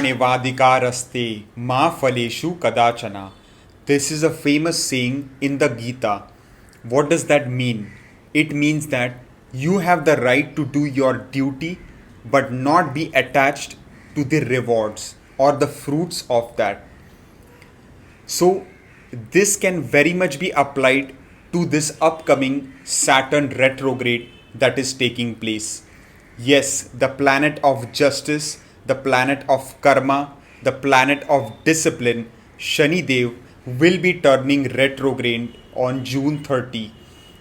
Gnanevadikaraste ma phaleshu kadachana. This is a famous saying in the Gita. What does that mean? It means that you have the right to do your duty but not be attached to the rewards or the fruits of that. So, this can very much be applied to this upcoming Saturn retrograde that is taking place. Yes, the planet of justice, the planet of karma, the planet of discipline, Shani Dev, will be turning retrograde on June 30,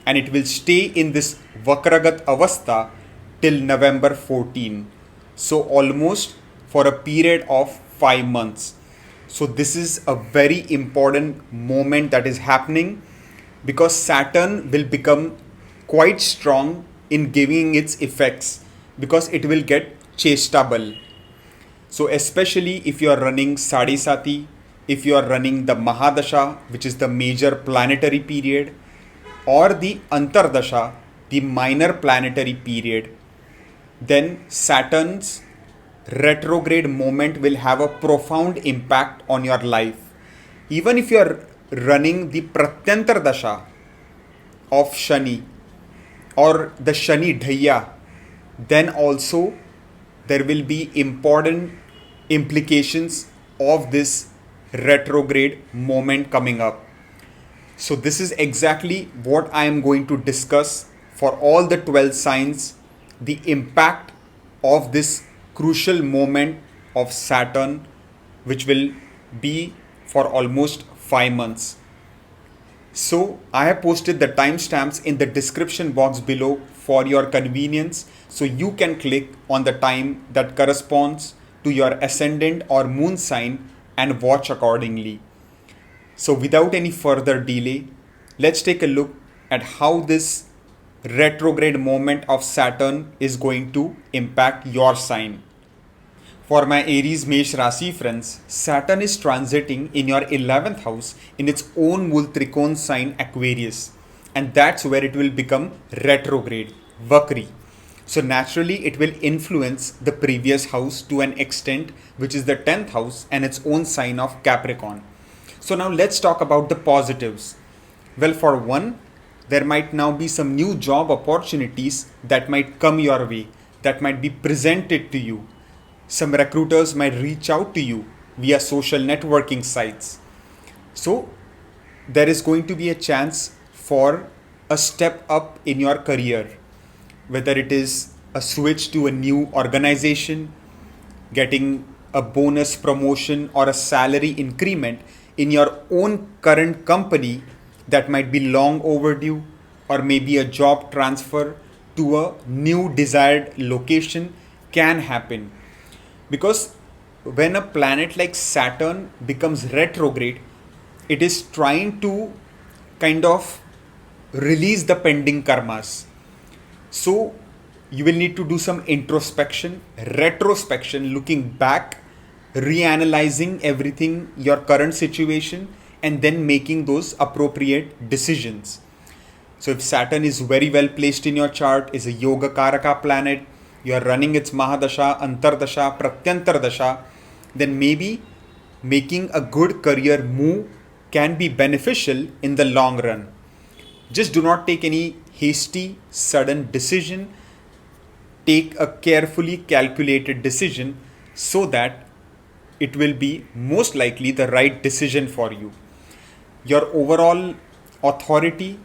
and it will stay in this Vakragat Avastha till November 14. So almost for a period of 5 months. So this is a very important moment that is happening because Saturn will become quite strong in giving its effects because it will get chestable. So especially if you are running Sadhisati, if you are running the Mahadasha, which is the major planetary period, or the Antardasha, the minor planetary period, then Saturn's retrograde moment will have a profound impact on your life. Even if you are running the Pratyantar Dasha of Shani or the Shani Dhaya, then also there will be important implications of this retrograde moment coming up. So this is exactly what I am going to discuss for all the 12 signs, the impact of this crucial moment of Saturn, which will be for almost 5 months. So I have posted the timestamps in the description box below for your convenience, so you can click on the time that corresponds to your ascendant or moon sign and watch accordingly. So without any further delay, let's take a look at how this retrograde moment of Saturn is going to impact your sign. For my Aries Mesh Rasi friends, Saturn is transiting in your 11th house in its own Mul Trikon sign Aquarius, and that's where it will become retrograde, Vakri. So naturally it will influence the previous house to an extent, which is the 10th house and its own sign of Capricorn. So now let's talk about the positives. Well, for one, there might now be some new job opportunities that might come your way, that might be presented to you. Some recruiters might reach out to you via social networking sites. So there is going to be a chance for a step up in your career, whether it is a switch to a new organization, getting a bonus promotion or a salary increment in your own current company that might be long overdue, or maybe a job transfer to a new desired location can happen. Because when a planet like Saturn becomes retrograde, it is trying to kind of release the pending karmas. So you will need to do some introspection, retrospection, looking back, reanalyzing everything, your current situation, and then making those appropriate decisions. So if Saturn is very well placed in your chart, is a Yoga Karaka planet, you are running its Mahadasha, Antardasha, Pratyantar Dasha, then maybe making a good career move can be beneficial in the long run. Just do not take any hasty, sudden decision. Take a carefully calculated decision so that it will be most likely the right decision for you. Your overall authority,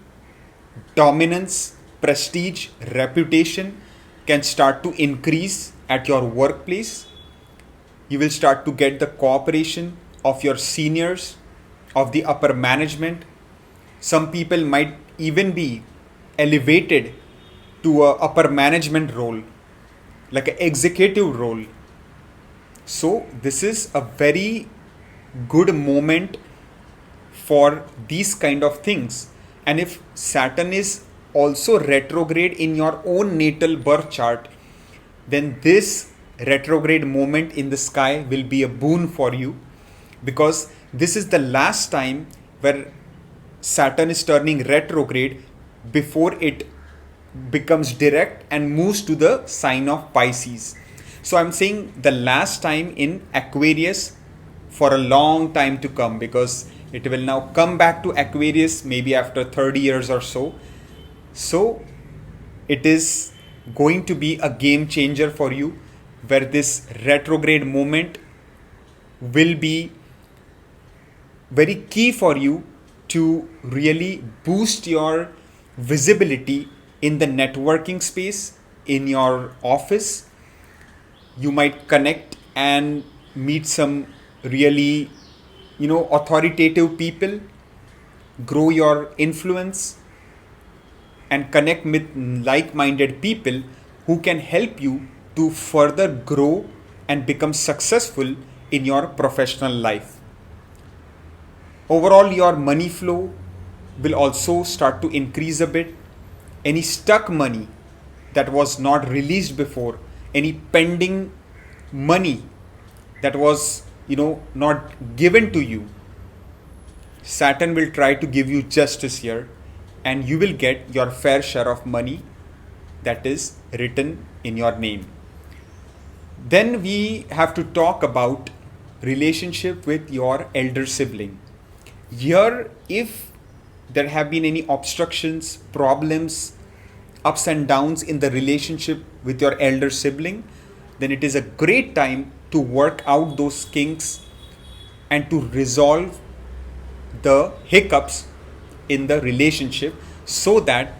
dominance, prestige, reputation can start to increase at your workplace. You will start to get the cooperation of your seniors, of the upper management. Some people might even be elevated to a upper management role, like an executive role. So this is a very good moment for these kind of things. And if Saturn is also retrograde in your own natal birth chart, then this retrograde moment in the sky will be a boon for you, because this is the last time where Saturn is turning retrograde before it becomes direct and moves to the sign of Pisces. So I'm saying the last time in Aquarius for a long time to come, because it will now come back to Aquarius maybe after 30 years or so. So it is going to be a game changer for you, where this retrograde moment will be very key for you to really boost your visibility in the networking space, in your office. You might connect and meet some really, authoritative people, grow your influence, and connect with like-minded people who can help you to further grow and become successful in your professional life. Overall, your money flow will also start to increase a bit. Any stuck money that was not released before, any pending money that was, not given to you, Saturn will try to give you justice here, and you will get your fair share of money that is written in your name. Then we have to talk about relationship with your elder sibling. Here, if there have been any obstructions, problems, ups and downs in the relationship with your elder sibling, then it is a great time to work out those kinks and to resolve the hiccups in the relationship, so that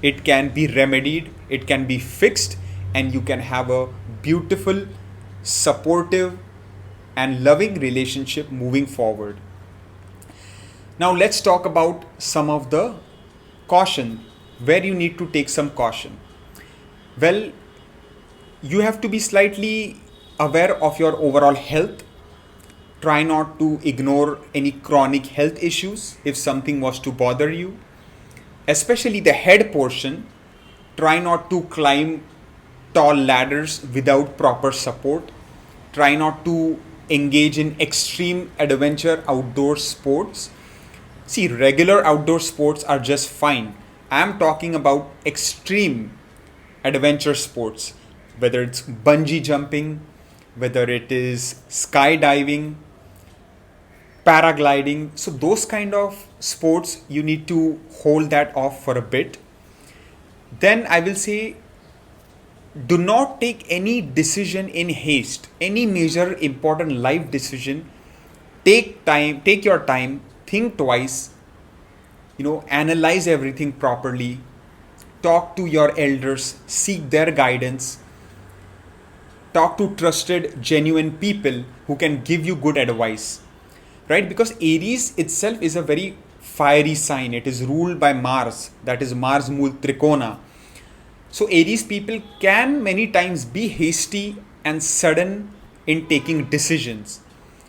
it can be remedied, it can be fixed, and you can have a beautiful, supportive, and loving relationship moving forward. Now let's talk about some of the caution, where you need to take some caution. Well, you have to be slightly aware of your overall health. Try not to ignore any chronic health issues if something was to bother you. Especially the head portion, try not to climb tall ladders without proper support. Try not to engage in extreme adventure outdoor sports. See, regular outdoor sports are just fine. I am talking about extreme adventure sports, whether it's bungee jumping, whether it is skydiving, paragliding. So those kind of sports, you need to hold that off for a bit. Then I will say, do not take any decision in haste. Any major important life decision, take time, take your time, think twice, analyze everything properly, talk to your elders, seek their guidance, talk to trusted, genuine people who can give you good advice, right? Because Aries itself is a very fiery sign. It is ruled by Mars, that is Mars Mool Trikona. So Aries people can many times be hasty and sudden in taking decisions.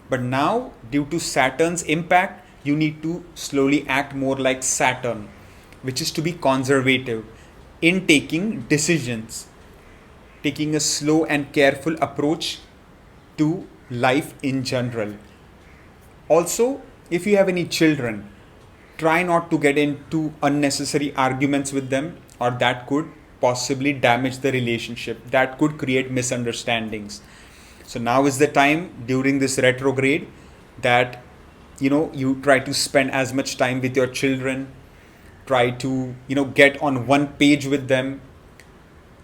But now, due to Saturn's impact, you need to slowly act more like Saturn, which is to be conservative in taking decisions, taking a slow and careful approach to life in general. Also, if you have any children, try not to get into unnecessary arguments with them, or that could possibly damage the relationship. That could create misunderstandings. So now is the time during this retrograde that you try to spend as much time with your children, try to get on one page with them,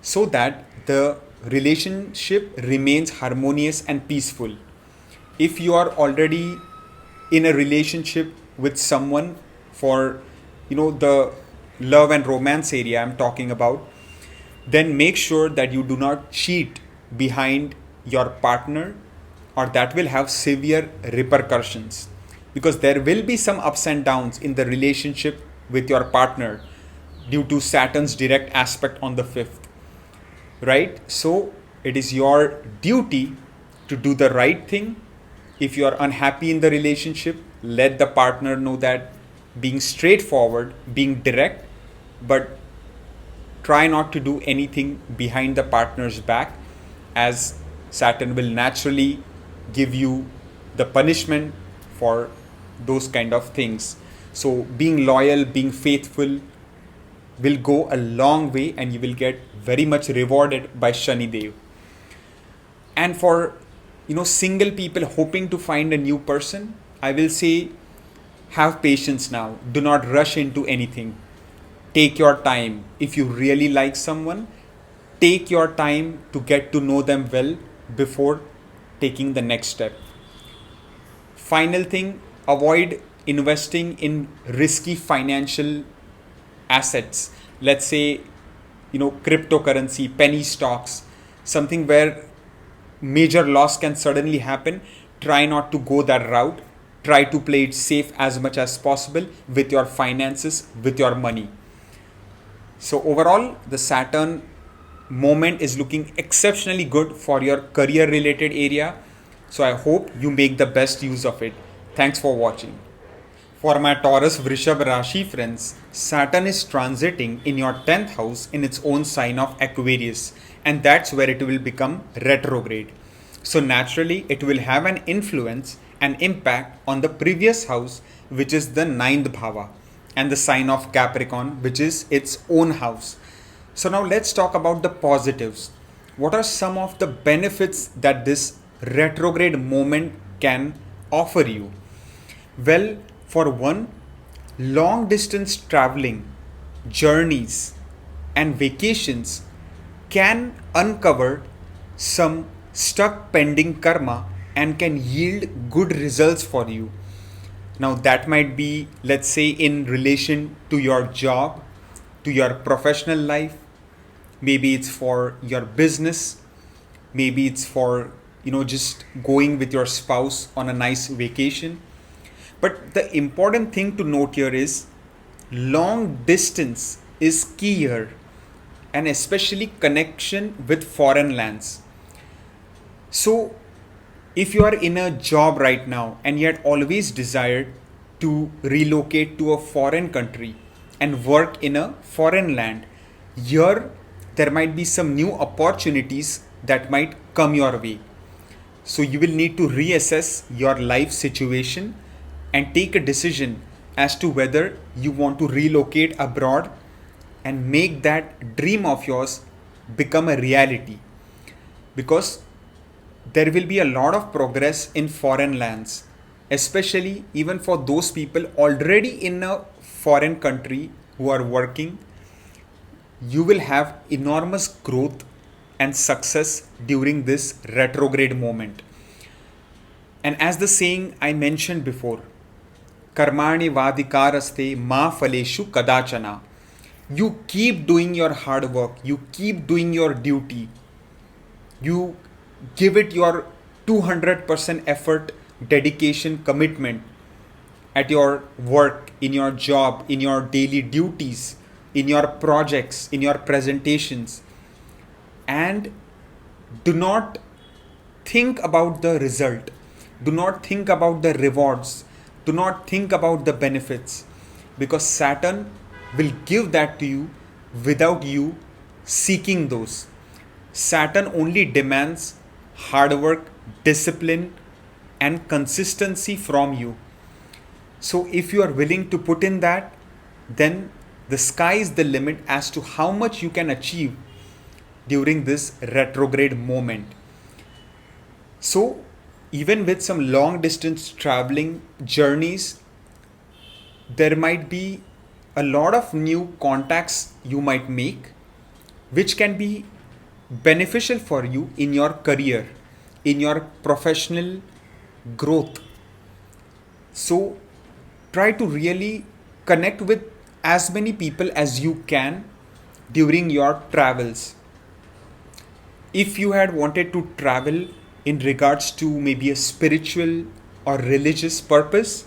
so that the relationship remains harmonious and peaceful. If you are already in a relationship with someone for the love and romance area I'm talking about, then make sure that you do not cheat behind your partner, or that will have severe repercussions, because there will be some ups and downs in the relationship with your partner due to Saturn's direct aspect on the 5th, right? So it is your duty to do the right thing. If you are unhappy in the relationship, let the partner know that, being straightforward, being direct, but try not to do anything behind the partner's back, as Saturn will naturally give you the punishment for those kind of things. So being loyal, being faithful will go a long way, and you will get very much rewarded by Shani Dev. And for single people hoping to find a new person, I will say have patience now. Do not rush into anything. Take your time. If you really like someone, take your time to get to know them well before taking the next step. Final thing, avoid investing in risky financial assets. Let's say, cryptocurrency, penny stocks, something where major loss can suddenly happen. Try not to go that route. Try to play it safe as much as possible with your finances, with your money. So overall, the Saturn moment is looking exceptionally good for your career related area. So I hope you make the best use of it. Thanks for watching. For my Taurus Vrushabha Rashi friends, Saturn is transiting in your 10th house in its own sign of Aquarius, and that's where it will become retrograde. So naturally, it will have an influence and impact on the previous house, which is the 9th bhava, and the sign of Capricorn, which is its own house. So now let's talk about the positives. What are some of the benefits that this retrograde moment can offer you? Well, for one, long distance traveling, journeys, and vacations can uncover some stuck pending karma and can yield good results for you. Now, that might be, let's say, in relation to your job, to your professional life, maybe it's for your business, maybe it's for, just going with your spouse on a nice vacation. But the important thing to note here is long distance is key here, and especially connection with foreign lands. So, if you are in a job right now and yet always desired to relocate to a foreign country and work in a foreign land, here there might be some new opportunities that might come your way. So, you will need to reassess your life situation and take a decision as to whether you want to relocate abroad and make that dream of yours become a reality, because there will be a lot of progress in foreign lands, especially even for those people already in a foreign country who are working. You will have enormous growth and success during this retrograde moment. And as the saying I mentioned before, Karmani vadikaraste ma faleshu kadachana. You keep doing your hard work, you keep doing your duty, you give it your 200% effort, dedication, commitment at your work, in your job, in your daily duties, in your projects, in your presentations, and do not think about the result, do not think about the rewards, do not think about the benefits, because Saturn will give that to you without you seeking those. Saturn only demands hard work, discipline, and consistency from you. So if you are willing to put in that, then the sky is the limit as to how much you can achieve during this retrograde moment. So even with some long distance traveling journeys, there might be a lot of new contacts you might make, which can be beneficial for you in your career, in your professional growth. So try to really connect with as many people as you can during your travels. If you had wanted to travel in regards to maybe a spiritual or religious purpose,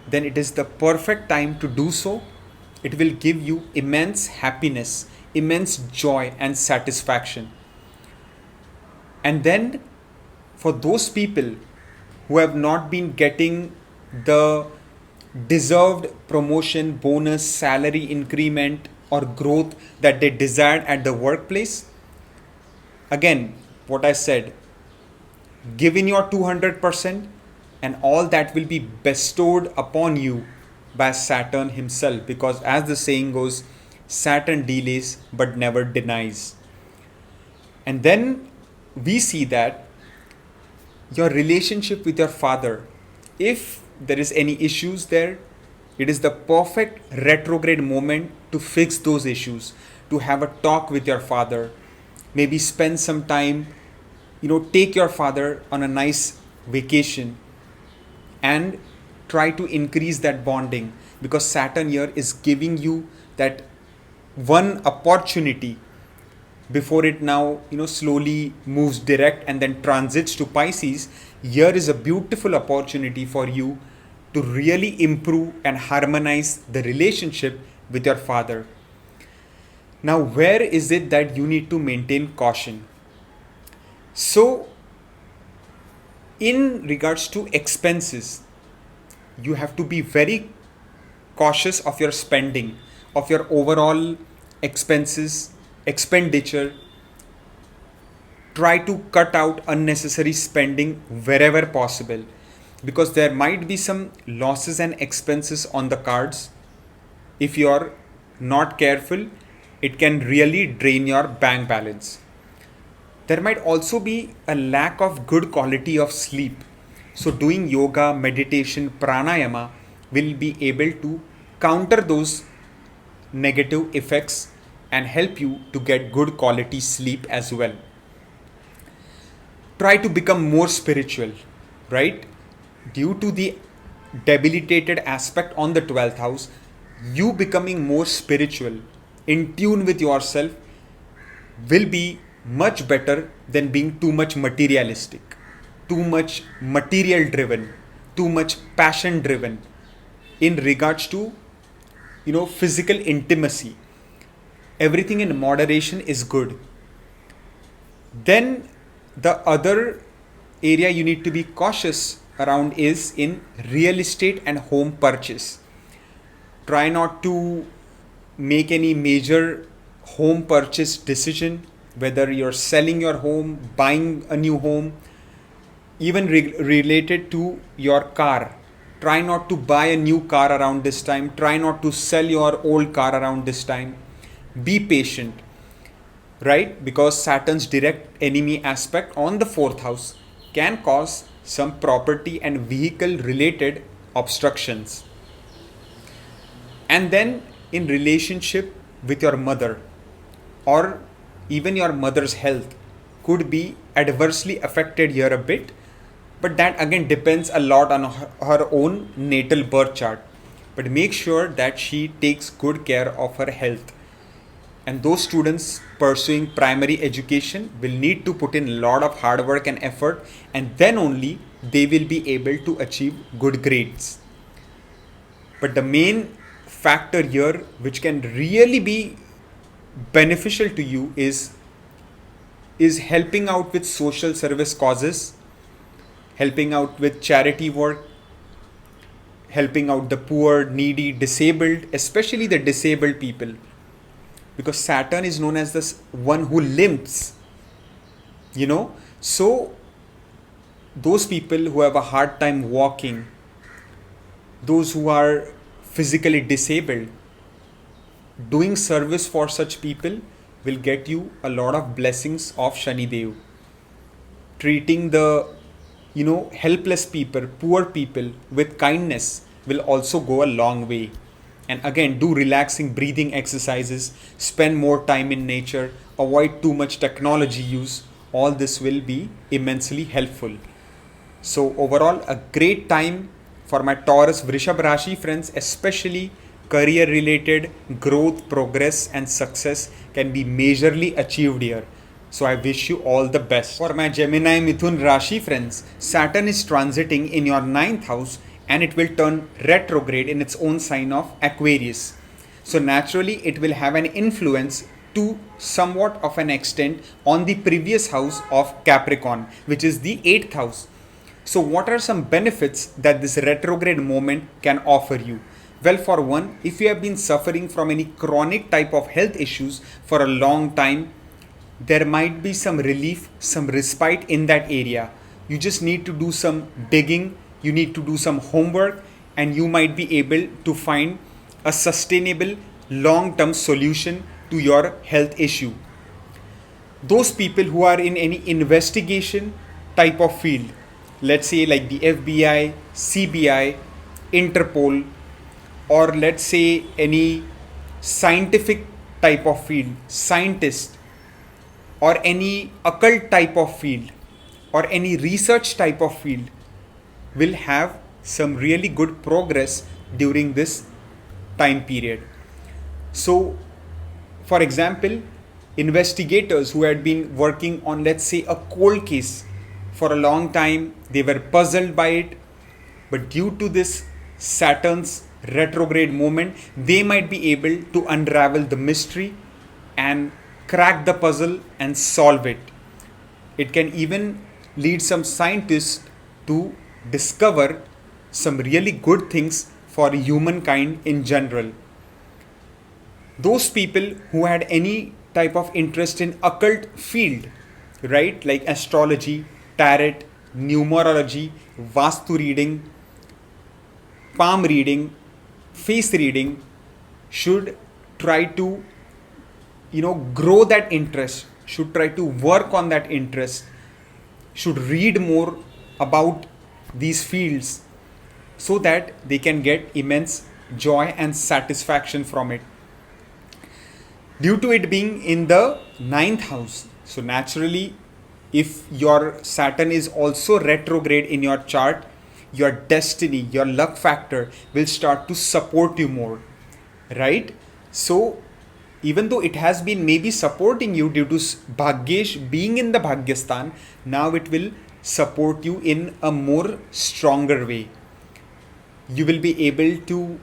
then it is the perfect time to do so. It will give you immense happiness, immense joy and satisfaction. And then for those people who have not been getting the deserved promotion, bonus, salary increment or growth that they desired at the workplace, again, what I said, give in your 200% and all that will be bestowed upon you by Saturn himself, because as the saying goes, Saturn delays but never denies. And then we see that your relationship with your father, if there is any issues there, it is the perfect retrograde moment to fix those issues, to have a talk with your father, maybe spend some time, take your father on a nice vacation and try to increase that bonding, because Saturn here is giving you that one opportunity before it now slowly moves direct and then transits to Pisces. Here is a beautiful opportunity for you to really improve and harmonize the relationship with your father. Now, where is it that you need to maintain caution? So, in regards to expenses, you have to be very cautious of your spending, of your overall expenditure. Try to cut out unnecessary spending wherever possible, because there might be some losses and expenses on the cards. If you are not careful, it can really drain your bank balance. There might also be a lack of good quality of sleep. So doing yoga, meditation, pranayama will be able to counter those negative effects and help you to get good quality sleep as well. Try to become more spiritual, right? Due to the debilitated aspect on the 12th house, you becoming more spiritual, in tune with yourself, will be much better than being too much materialistic, too much material driven, too much passion driven in regards to physical intimacy. Everything in moderation is good. Then the other area you need to be cautious around is in real estate and home purchase. Try not to make any major home purchase decision, whether you're selling your home, buying a new home, even related to your car. Try not to buy a new car around this time. Try not to sell your old car around this time. Be patient, right? Because Saturn's direct enemy aspect on the 4th house can cause some property and vehicle related obstructions. And then in relationship with your mother, or even your mother's health could be adversely affected here a bit, but that again depends a lot on her own natal birth chart. But make sure that she takes good care of her health. And those students pursuing primary education will need to put in a lot of hard work and effort, and then only they will be able to achieve good grades. But the main factor here which can really be beneficial to you is helping out with social service causes, helping out with charity work, helping out the poor, needy, disabled, especially the disabled people, because Saturn is known as the one who limps, so those people who have a hard time walking, those who are physically disabled, doing service for such people will get you a lot of blessings of Shani Dev. Treating the helpless people, poor people with kindness will also go a long way. And again, do relaxing breathing exercises, spend more time in nature, avoid too much technology use. All this will be immensely helpful. So overall, a great time for my Taurus Vrishab Rashi friends, especially career related growth, progress and success can be majorly achieved here. So I wish you all the best. For my Gemini Mithun Rashi friends, Saturn is transiting in your 9th house and it will turn retrograde in its own sign of Aquarius. So naturally it will have an influence to somewhat of an extent on the previous house of Capricorn, which is the 8th house. So what are some benefits that this retrograde moment can offer you? Well, for one, if you have been suffering from any chronic type of health issues for a long time, there might be some relief, some respite in that area. You just need to do some digging, you need to do some homework, and you might be able to find a sustainable long-term solution to your health issue. Those people who are in any investigation type of field, let's say like the FBI, CBI, Interpol, or let's say any scientific type of field, scientist, or any occult type of field, or any research type of field, will have some really good progress during this time period. So, for example, investigators who had been working on, let's say, a cold case for a long time, they were puzzled by it, but due to this Saturn's retrograde moment, they might be able to unravel the mystery and crack the puzzle and solve it. It can even lead some scientists to discover some really good things for humankind in general. Those people who had any type of interest in occult field, right, like astrology, tarot, numerology, vastu reading, palm reading, face reading, should try to grow that interest, should try to work on that interest, should read more about these fields so that they can get immense joy and satisfaction from it. Due to it being in the ninth house, so naturally, if your Saturn is also retrograde in your chart, your destiny, your luck factor will start to support you more, right? So even though it has been maybe supporting you due to Bhagyesh being in the Bhagyastan, now it will support you in a more stronger way. You will be able to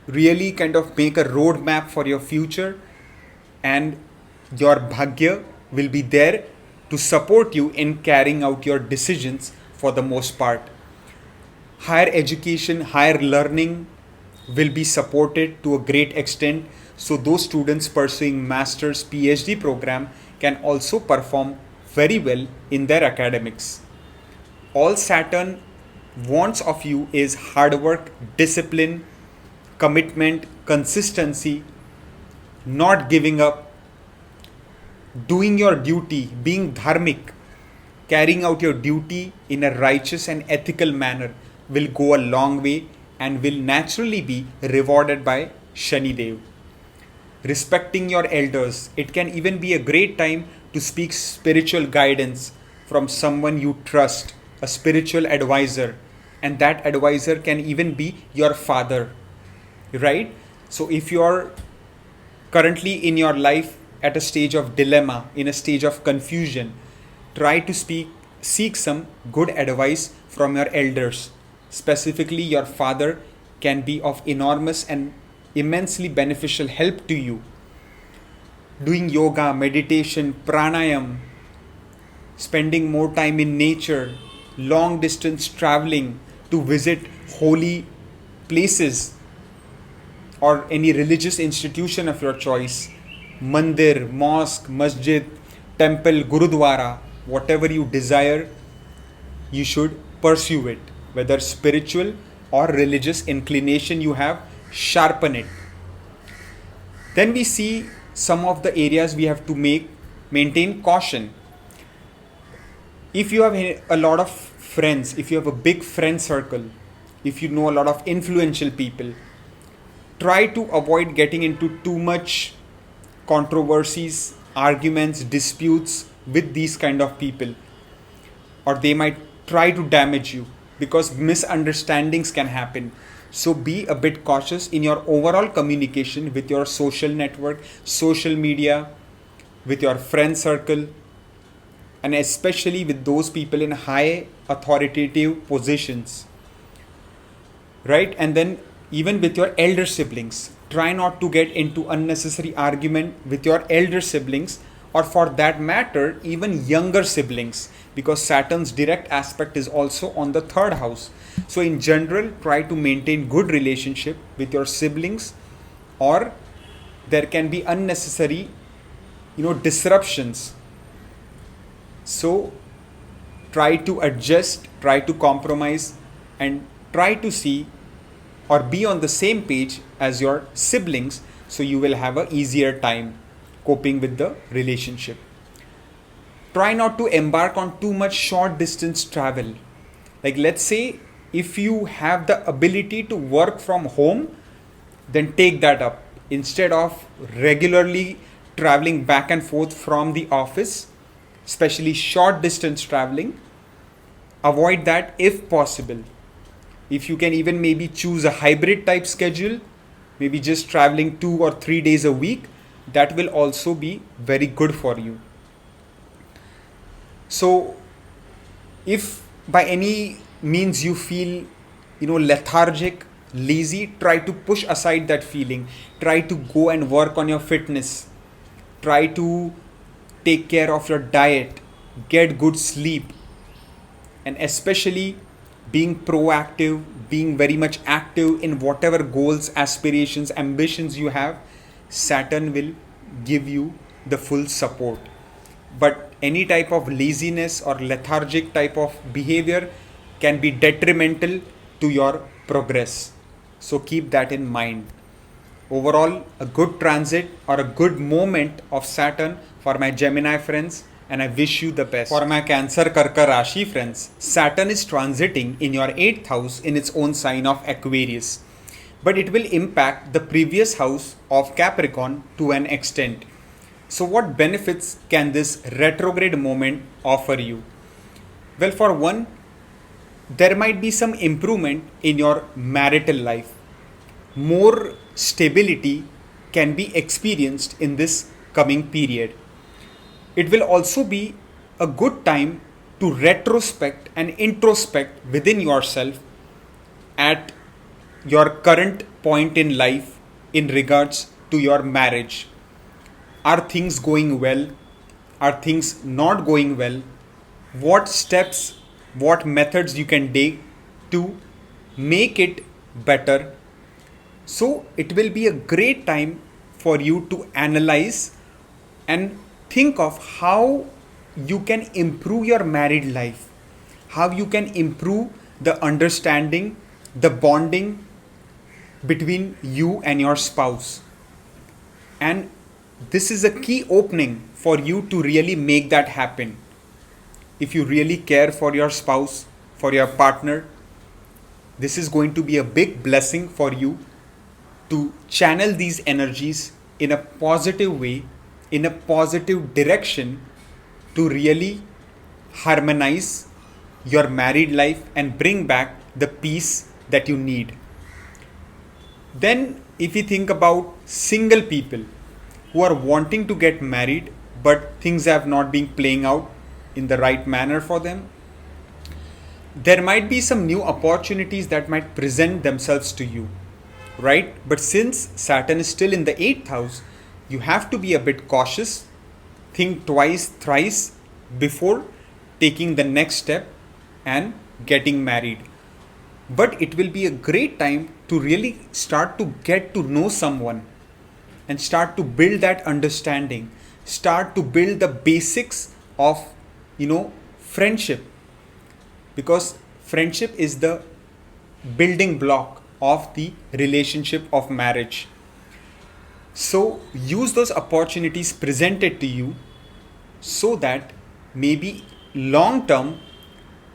really kind of make a roadmap for your future, and your Bhagya will be there to support you in carrying out your decisions for the most part. Higher education, higher learning will be supported to a great extent. So those students pursuing master's PhD program can also perform very well in their academics. All Saturn wants of you is hard work, discipline, commitment, consistency, not giving up, doing your duty, being dharmic, carrying out your duty in a righteous and ethical manner will go a long way and will naturally be rewarded by Shani Dev. Respecting your elders, it can even be a great time to seek spiritual guidance from someone you trust, a spiritual advisor, and that advisor can even be your father, right? So if you are currently in your life at a stage of dilemma, in a stage of confusion, try to seek some good advice from your elders. Specifically, your father can be of enormous and immensely beneficial help to you. Doing yoga, meditation, pranayam, spending more time in nature, long distance traveling to visit holy places or any religious institution of your choice, mandir, mosque, masjid, temple, gurudwara, whatever you desire, you should pursue it. Whether spiritual or religious inclination you have, sharpen it. Then we see some of the areas we have to maintain caution. If you have a lot of friends, if you have a big friend circle, if you know a lot of influential people, try to avoid getting into too much controversies, arguments, disputes with these kind of people, or they might try to damage you because misunderstandings can happen. So be a bit cautious in your overall communication with your social network, social media, with your friend circle, and especially with those people in high authoritative positions, right? And then even with your elder siblings, try not to get into unnecessary argument with your elder siblings, or for that matter even younger siblings, because Saturn's direct aspect is also on the third house. So in general, try to maintain good relationship with your siblings, or there can be unnecessary disruptions. So try to adjust, try to compromise, and try to see or be on the same page as your siblings, so you will have a easier time coping with the relationship. try not to embark on too much short distance travel. Like, let's say if you have the ability to work from home, then take that up instead of regularly traveling back and forth from the office, especially short distance traveling. Avoid that if possible. If you can even maybe choose a hybrid type schedule, maybe just traveling 2 or 3 days a week, that will also be very good for you. So if by any means you feel, lethargic, lazy, try to push aside that feeling. Try to go and work on your fitness. Try to take care of your diet, get good sleep, and especially being proactive, being very much active in whatever goals, aspirations, ambitions you have. Saturn will give you the full support. But any type of laziness or lethargic type of behavior can be detrimental to your progress. So keep that in mind. Overall, a good transit or a good moment of Saturn for my Gemini friends, and I wish you the best. For my Cancer Karka Rashi friends, Saturn is transiting in your 8th house in its own sign of Aquarius. But it will impact the previous house of Capricorn to an extent. So what benefits can this retrograde moment offer you? Well, for one, there might be some improvement in your marital life. More stability can be experienced in this coming period. It will also be a good time to retrospect and introspect within yourself at your current point in life in regards to your marriage. Are things going well? Are things not going well? What steps, what methods you can take to make it better? So it will be a great time for you to analyze and think of how you can improve your married life, how you can improve the understanding, the bonding between you and your spouse. And this is a key opening for you to really make that happen. If you really care for your spouse, for your partner, this is going to be a big blessing for you to channel these energies in a positive way, in a positive direction, to really harmonize your married life and bring back the peace that you need. Then if you think about single people who are wanting to get married but things have not been playing out in the right manner for them, there might be some new opportunities that might present themselves to you, right? But since Saturn is still in the 8th house, you have to be a bit cautious, think twice, thrice before taking the next step and getting married. But it will be a great time to really start to get to know someone and start to build that understanding, start to build the basics of, friendship. Because friendship is the building block of the relationship of marriage. So use those opportunities presented to you so that maybe long term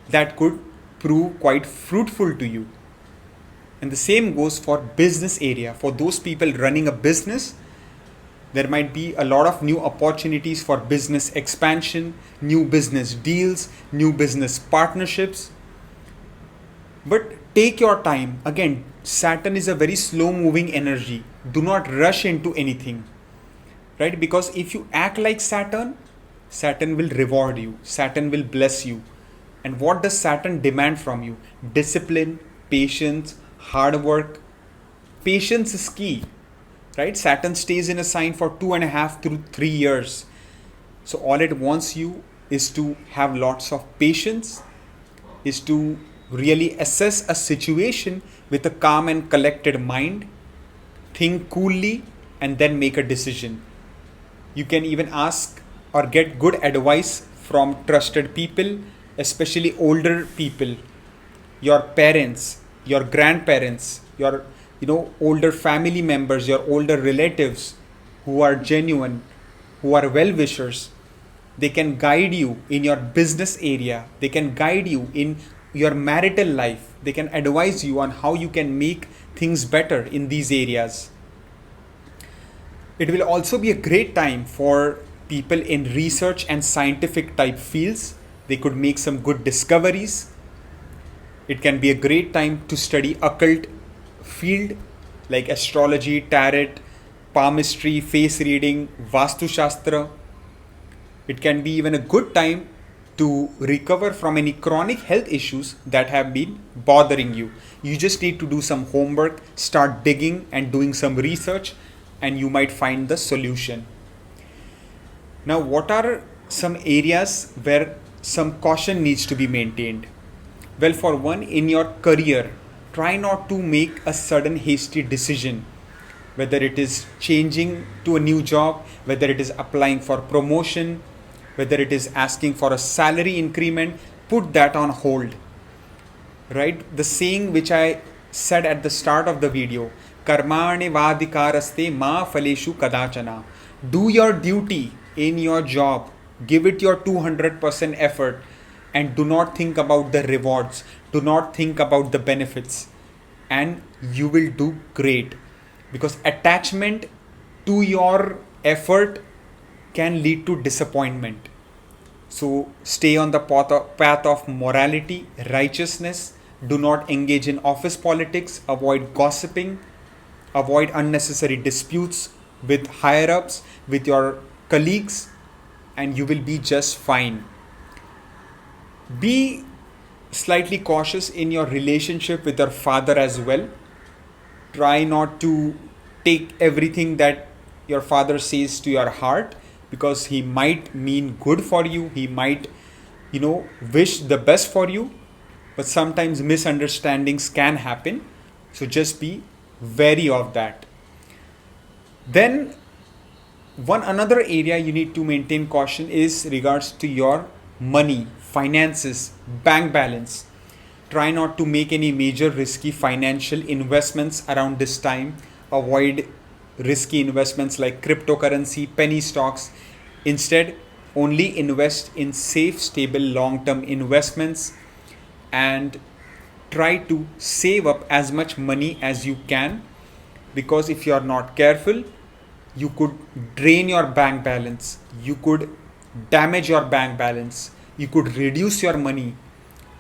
that could prove quite fruitful to you. And the same goes for business area. For those people running a business, there might be a lot of new opportunities for business expansion, new business deals, new business partnerships. But take your time. Again, Saturn is a very slow moving energy. Do not rush into anything, right? Because if you act like Saturn, Saturn will reward you. Saturn will bless you. And what does Saturn demand from you? Discipline, patience, hard work. Patience is key, right? Saturn stays in a sign for 2.5 to 3 years. So all it wants you is to have lots of patience, is to really assess a situation with a calm and collected mind, think coolly, and then make a decision. You can even ask or get good advice from trusted people, especially older people, your parents, your grandparents, your older family members, your older relatives who are genuine, who are well-wishers. They can guide you in your business area. They can guide you in your marital life. They can advise you on how you can make things better in these areas. It will also be a great time for people in research and scientific type fields. They could make some good discoveries. It can be a great time to study occult field like astrology, tarot, palmistry, face reading, Vastu Shastra. It can be even a good time to recover from any chronic health issues that have been bothering you. You just need to do some homework, start digging and doing some research, and you might find the solution. Now, what are some areas where some caution needs to be maintained? Well, for one, in your career, try not to make a sudden hasty decision, whether it is changing to a new job, whether it is applying for promotion, whether it is asking for a salary increment. Put that on hold, right? The saying which I said at the start of the video, karmane vadikaraste ma phaleshu kadachana. Do your duty in your job, give it your 200% effort, and do not think about the rewards, do not think about the benefits, and you will do great. Because attachment to your effort can lead to disappointment. So stay on the path of morality, righteousness. Do not engage in office politics, avoid gossiping, avoid unnecessary disputes with higher ups, with your colleagues, and you will be just fine. Be slightly cautious in your relationship with your father as well. Try not to take everything that your father says to your heart, because he might mean good for you. He might, wish the best for you, but sometimes misunderstandings can happen. So just be wary of that. Then one another area you need to maintain caution is regards to your money, finances, bank balance. Try not to make any major risky financial investments around this time. Avoid risky investments like cryptocurrency, penny stocks. Instead, only invest in safe, stable, long-term investments, and try to save up as much money as you can, because if you are not careful, you could drain your bank balance, you could damage your bank balance, you could reduce your money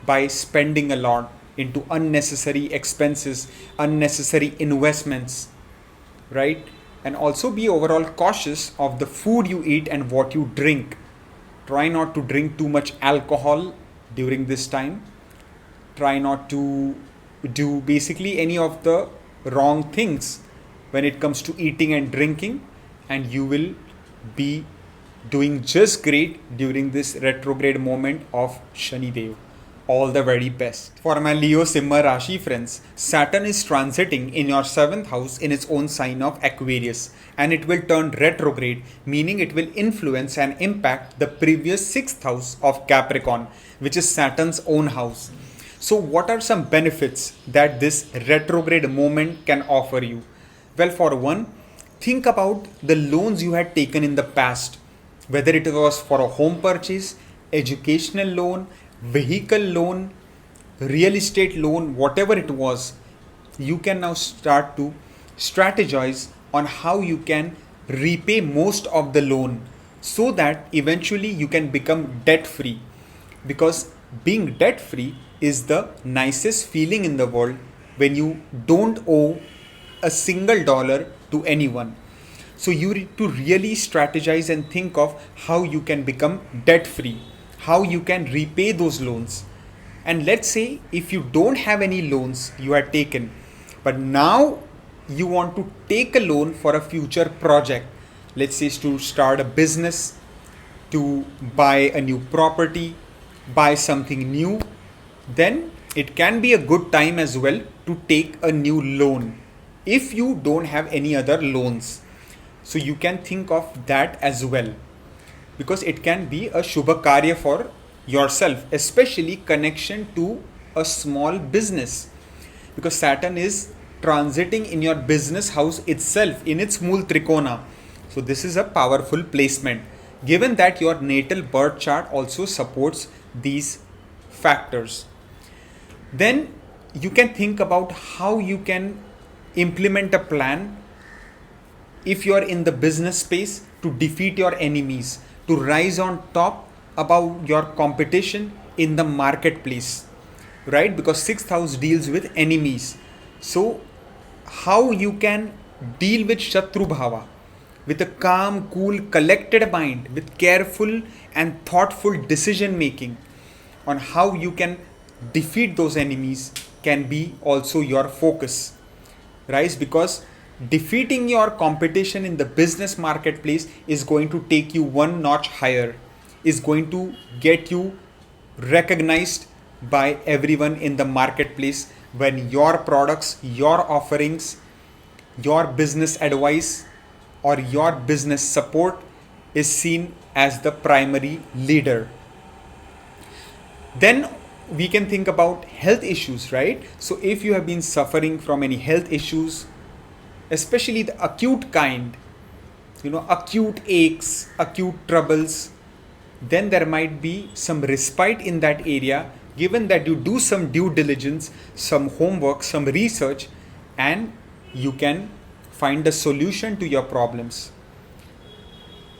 by spending a lot into unnecessary expenses, unnecessary investments, right? And also be overall cautious of the food you eat and what you drink. Try not to drink too much alcohol during this time. Try not to do basically any of the wrong things when it comes to eating and drinking, and you will be doing just great during this retrograde moment of Shani Dev. All the very best. For my Leo Simha Rashi friends, Saturn is transiting in your 7th house in its own sign of Aquarius, and it will turn retrograde, meaning it will influence and impact the previous 6th house of Capricorn, which is Saturn's own house. So what are some benefits that this retrograde moment can offer you? Well, for one, think about the loans you had taken in the past, whether it was for a home purchase, educational loan, vehicle loan, real estate loan, whatever it was. You can now start to strategize on how you can repay most of the loan, so that eventually you can become debt free. Because being debt free is the nicest feeling in the world, when you don't owe a single dollar to anyone. So you need to really strategize and think of how you can become debt free, how you can repay those loans. And let's say if you don't have any loans you had taken, but now you want to take a loan for a future project, let's say to start a business, to buy a new property, buy something new, then it can be a good time as well to take a new loan if you don't have any other loans. So you can think of that as well, because it can be a Shubha Karya for yourself, especially connection to a small business, because Saturn is transiting in your business house itself in its Mool Trikona. So this is a powerful placement. given that your natal birth chart also supports these factors. Then you can think about how you can implement a plan if you are in the business space to defeat your enemies, to rise on top above your competition in the marketplace, right? Because sixth house deals with enemies. So how you can deal with Shatru Bhava with a calm, cool, collected mind, with careful and thoughtful decision making on how you can defeat those enemies can be also your focus, right? Because defeating your competition in the business marketplace is going to take you one notch higher, is going to get you recognized by everyone in the marketplace when your products, your offerings, your business advice, or your business support is seen as the primary leader. Then we can think about health issues, right? So if you have been suffering from any health issues, especially the acute kind, acute aches, acute troubles, then there might be some respite in that area, given that you do some due diligence, some homework, some research, and you can find a solution to your problems.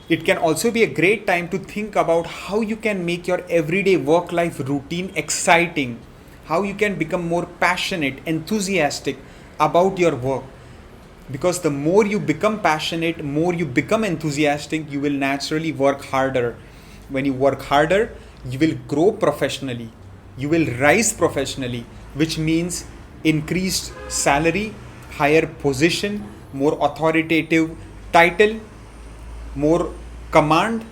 It can also be a great time to think about how you can make your everyday work-life routine exciting, how you can become more passionate, enthusiastic about your work. Because the more you become passionate, more you become enthusiastic, you will naturally work harder. When you work harder, you will grow professionally, you will rise professionally, which means increased salary, higher position, more authoritative title, more command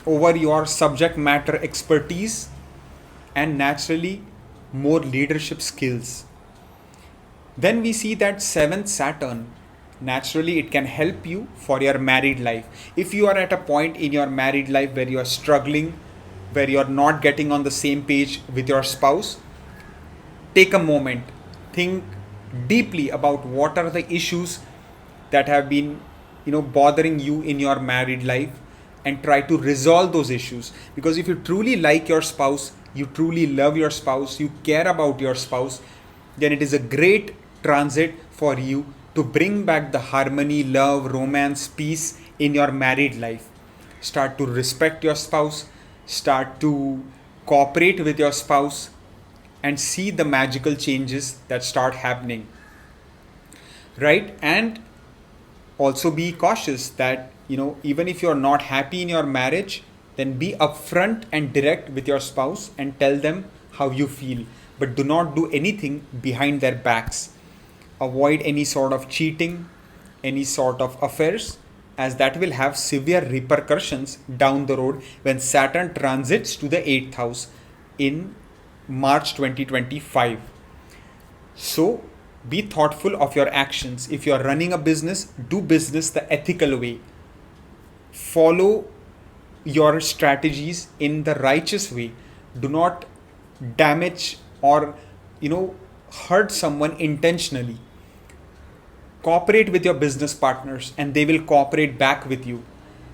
over your subject matter expertise, and naturally more leadership skills. Then we see that 7th Saturn, naturally it can help you for your married life. If you are at a point in your married life where you are struggling, where you are not getting on the same page with your spouse, take a moment, think deeply about what are the issues that have been bothering you in your married life, and try to resolve those issues. Because if you truly like your spouse, you truly love your spouse, you care about your spouse, then it is a great transit for you to bring back the harmony, love, romance, peace in your married life. Start to respect your spouse, start to cooperate with your spouse, and see the magical changes that start happening, right? And also be cautious that even if you're not happy in your marriage, then be upfront and direct with your spouse and tell them how you feel, but do not do anything behind their backs. Avoid any sort of cheating, any sort of affairs, as that will have severe repercussions down the road when Saturn transits to the 8th house in March 2025. So be thoughtful of your actions. If you are running a business, do business the ethical way. Follow your strategies in the righteous way. Do not damage or hurt someone intentionally. Cooperate with your business partners and they will cooperate back with you.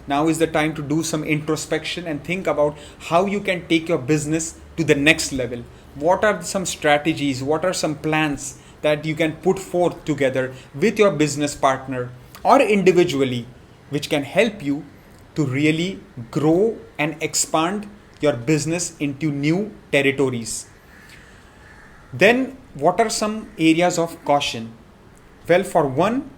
Now is the time to do some introspection and think about how you can take your business to the next level. What are some strategies? What are some plans that you can put forth together with your business partner or individually, which can help you to really grow and expand your business into new territories? Then, what are some areas of caution? Well, for one,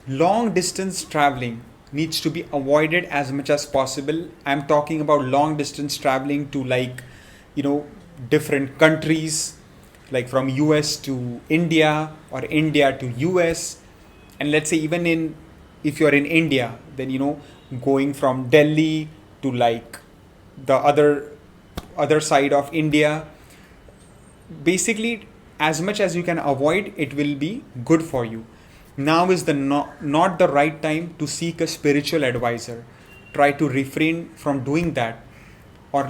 long distance traveling needs to be avoided as much as possible. I'm talking about long distance traveling to different countries, like from US to India or India to US. And let's say even if you're in India, then going from Delhi to the other side of India. Basically, as much as you can avoid, it will be good for you. Now is not the right time to seek a spiritual advisor. Try to refrain from doing that, or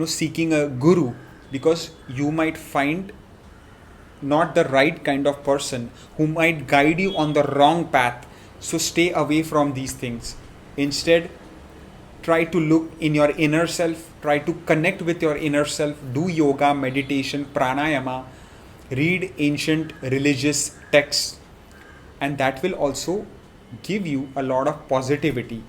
seeking a guru, because you might find not the right kind of person who might guide you on the wrong path. So stay away from these things. Instead, try to look in your inner self, try to connect with your inner self, do yoga, meditation, pranayama, read ancient religious texts, and that will also give you a lot of positivity,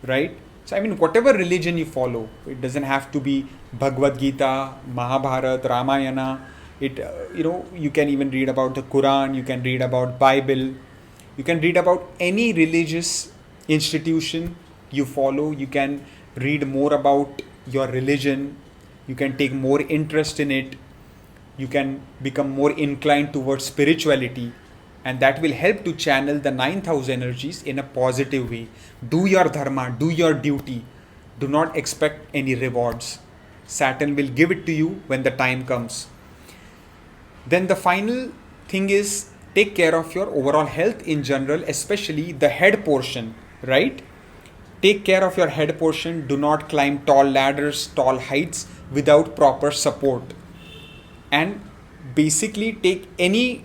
right? So I mean, whatever religion you follow, it doesn't have to be Bhagavad Gita, Mahabharata, Ramayana. You can even read about the Quran, you can read about Bible, you can read about any religious institution you follow. You can read more about your religion, you can take more interest in it, you can become more inclined towards spirituality, and that will help to channel the ninth house energies in a positive way. Do your dharma, do your duty, do not expect any rewards. Saturn will give it to you when the time comes. Then the final thing is, take care of your overall health in general, especially the head portion, right? Take care of your head portion. Do not climb tall ladders, tall heights without proper support. And basically take any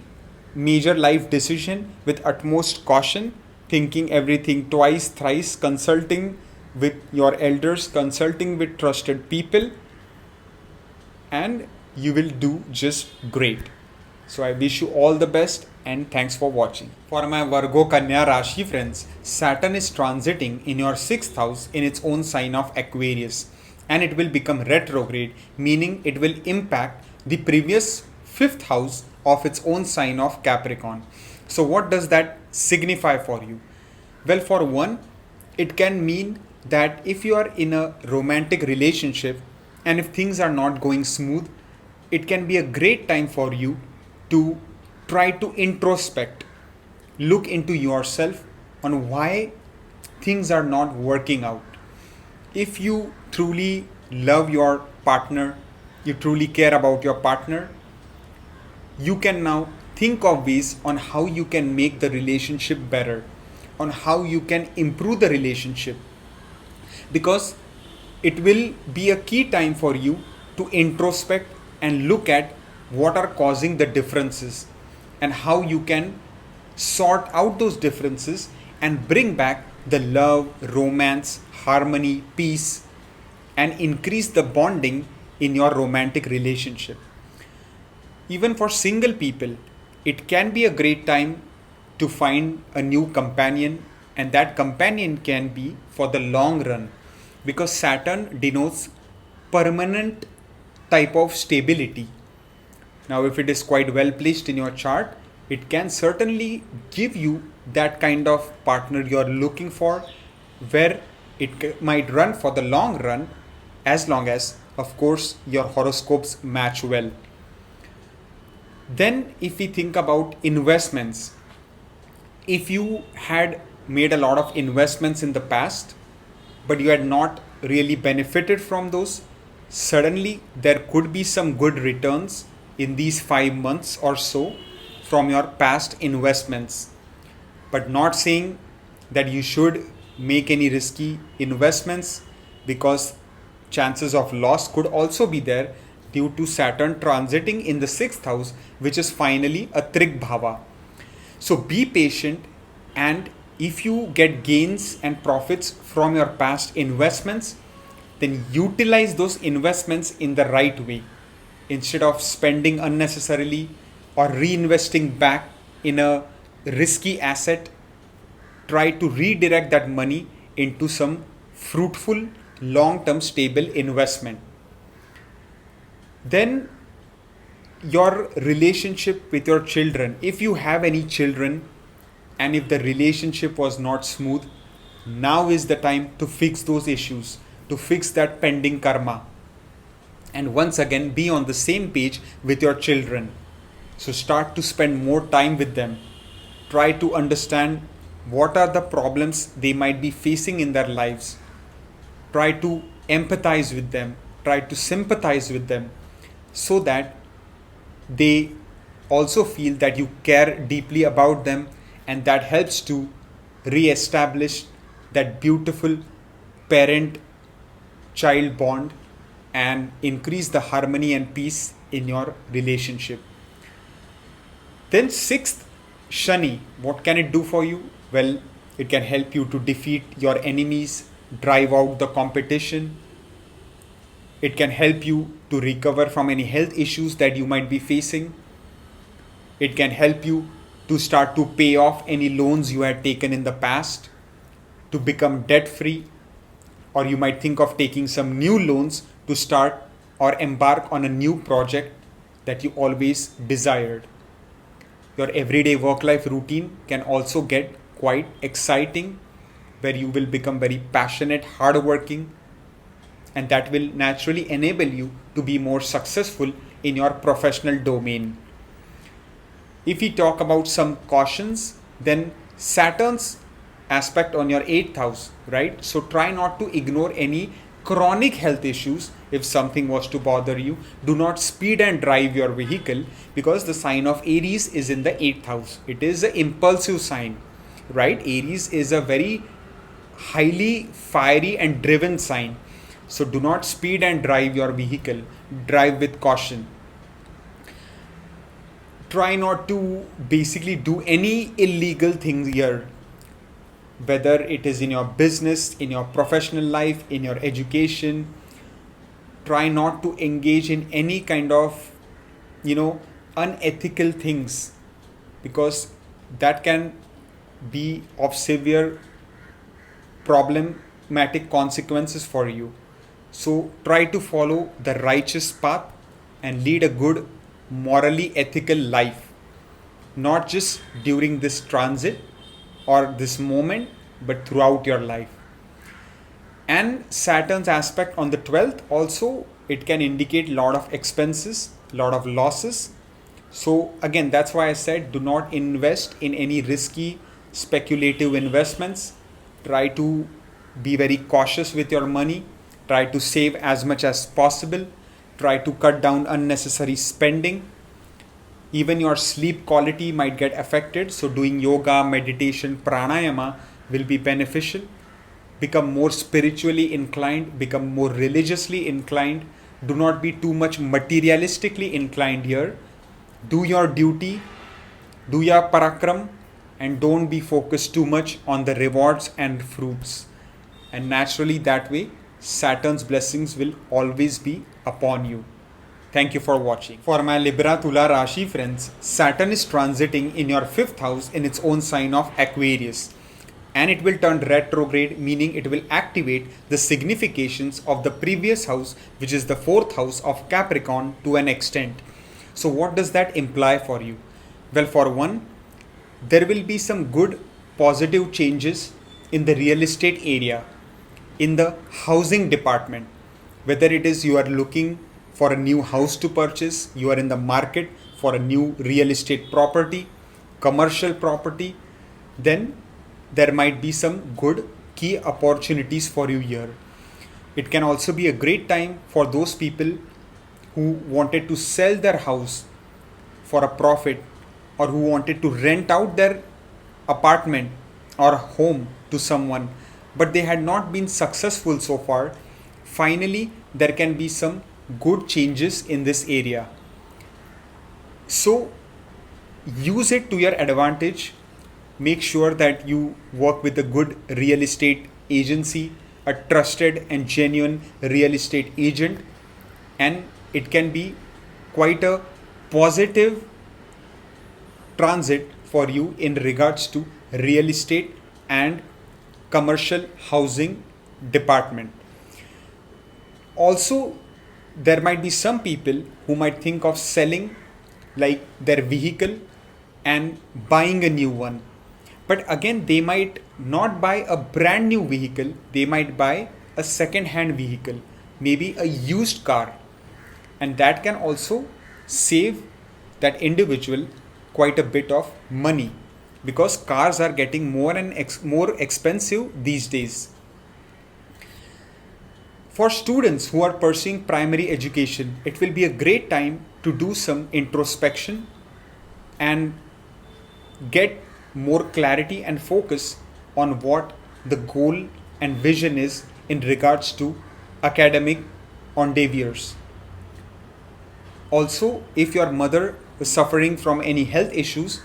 major life decision with utmost caution, thinking everything twice, thrice, consulting with your elders, consulting with trusted people, and you will do just great. So I wish you all the best and thanks for watching. For my Virgo Kanya Rashi friends, Saturn is transiting in your 6th house in its own sign of Aquarius, and it will become retrograde, meaning it will impact the previous 5th house of its own sign of Capricorn. So what does that signify for you? Well, for one, it can mean that if you are in a romantic relationship and if things are not going smooth, it can be a great time for you to try to introspect, look into yourself on why things are not working out. If you truly love your partner, you truly care about your partner, you can now think of ways on how you can make the relationship better, on how you can improve the relationship, because it will be a key time for you to introspect and look at what are causing the differences and how you can sort out those differences and bring back the love, romance, harmony, peace, and increase the bonding in your romantic relationship. Even for single people, it can be a great time to find a new companion, and that companion can be for the long run, because Saturn denotes permanent type of stability. Now, if it is quite well placed in your chart, it can certainly give you that kind of partner you are looking for, where it might run for the long run, as long as, of course, your horoscopes match well. Then, if we think about investments, if you had made a lot of investments in the past, but you had not really benefited from those, suddenly there could be some good returns in these 5 months or so from your past investments. But not saying that you should make any risky investments, because chances of loss could also be there due to Saturn transiting in the 6th house, which is finally a Trik Bhava. So be patient, and if you get gains and profits from your past investments, then utilize those investments in the right way. Instead of spending unnecessarily or reinvesting back in a risky asset, try to redirect that money into some fruitful, long-term, stable investment. Then your relationship with your children, if you have any children and if the relationship was not smooth, now is the time to fix those issues, to fix that pending karma, and once again be on the same page with your children. So start to spend more time with them. Try to understand what are the problems they might be facing in their lives. Try to empathize with them. Try to sympathize with them, so that they also feel that you care deeply about them, and that helps to re-establish that beautiful parent-child bond and increase the harmony and peace in your relationship. Then 6th, Shani, what can it do for you? Well, it can help you to defeat your enemies, drive out the competition. It can help you to recover from any health issues that you might be facing. It can help you to start to pay off any loans you had taken in the past, to become debt free, or you might think of taking some new loans to start or embark on a new project that you always desired. Your everyday work-life routine can also get quite exciting, where you will become very passionate, hardworking, and that will naturally enable you to be more successful in your professional domain. If we talk about some cautions, then Saturn's aspect on your 8th house, right? So try not to ignore any chronic health issues. If something was to bother you, do not speed and drive your vehicle, because the sign of Aries is in the 8th house. It is an impulsive sign, right? Aries is a very highly fiery and driven sign. So do not speed and drive your vehicle. Drive with caution. Try not to basically do any illegal things here, whether it is in your business, in your professional life, in your education. Try not to engage in any kind of, unethical things, because that can be of severe problematic consequences for you. So try to follow the righteous path and lead a good, morally ethical life, not just during this transit or this moment, but throughout your life. And Saturn's aspect on the 12th also, it can indicate a lot of expenses, a lot of losses. So again, that's why I said do not invest in any risky speculative investments. Try to be very cautious with your money. Try to save as much as possible. Try to cut down unnecessary spending. Even your sleep quality might get affected. So doing yoga, meditation, pranayama will be beneficial. Become more spiritually inclined. Become more religiously inclined. Do not be too much materialistically inclined here. Do your duty. Do your parakram. And don't be focused too much on the rewards and fruits. And naturally that way, Saturn's blessings will always be upon you. Thank you for watching. For my Libra Tula Rashi friends, Saturn is transiting in your 5th house in its own sign of Aquarius. And it will turn retrograde, meaning it will activate the significations of the previous house, which is the 4th house of Capricorn, to an extent. So what does that imply for you? Well, for one, there will be some good positive changes in the real estate area, in the housing department. Whether it is you are looking for a new house to purchase, you are in the market for a new real estate property, commercial property, then there might be some good key opportunities for you here. It can also be a great time for those people who wanted to sell their house for a profit, or who wanted to rent out their apartment or home to someone, but they had not been successful so far. Finally, there can be some good changes in this area. So use it to your advantage. Make sure that you work with a good real estate agency, a trusted and genuine real estate agent, and it can be quite a positive transit for you in regards to real estate and commercial housing department. Also, there might be some people who might think of selling like their vehicle and buying a new one. But again, they might not buy a brand new vehicle, they might buy a second hand vehicle, maybe a used car. And that can also save that individual quite a bit of money, because cars are getting more and more expensive these days. For students who are pursuing primary education, it will be a great time to do some introspection and get more clarity and focus on what the goal and vision is in regards to academic endeavors. Also, if your mother is suffering from any health issues,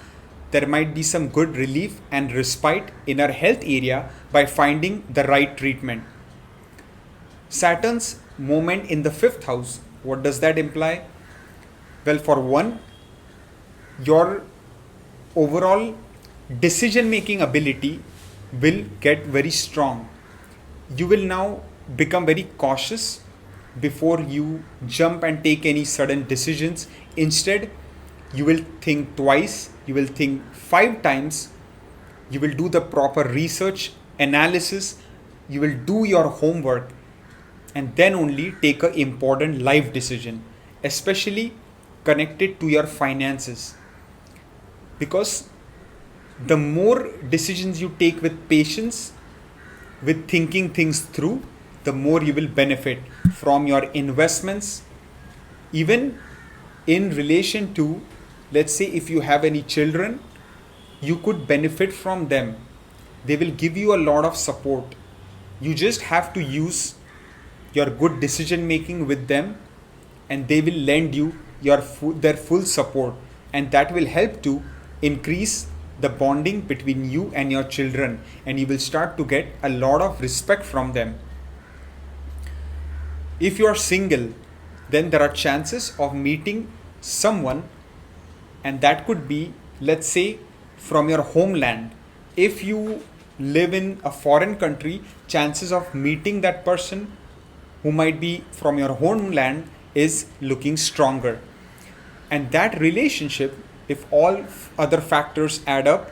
there might be some good relief and respite in her health area by finding the right treatment. Saturn's moment in the fifth house, what does that imply? Well, for one, your overall decision making ability will get very strong. You will now become very cautious before you jump and take any sudden decisions. Instead, you will think twice, you will think 5 times, you will do the proper research, analysis, you will do your homework, and then only take an important life decision, especially connected to your finances. Because the more decisions you take with patience, with thinking things through, the more you will benefit from your investments. Even in relation to, let's say, if you have any children, you could benefit from them. They will give you a lot of support. You just have to use your good decision making with them, and they will lend you their full support, and that will help to increase the bonding between you and your children, and you will start to get a lot of respect from them. If you are single, then there are chances of meeting someone, and that could be, let's say, from your homeland. If you live in a foreign country, chances of meeting that person who might be from your homeland is looking stronger. And that relationship, if all other factors add up,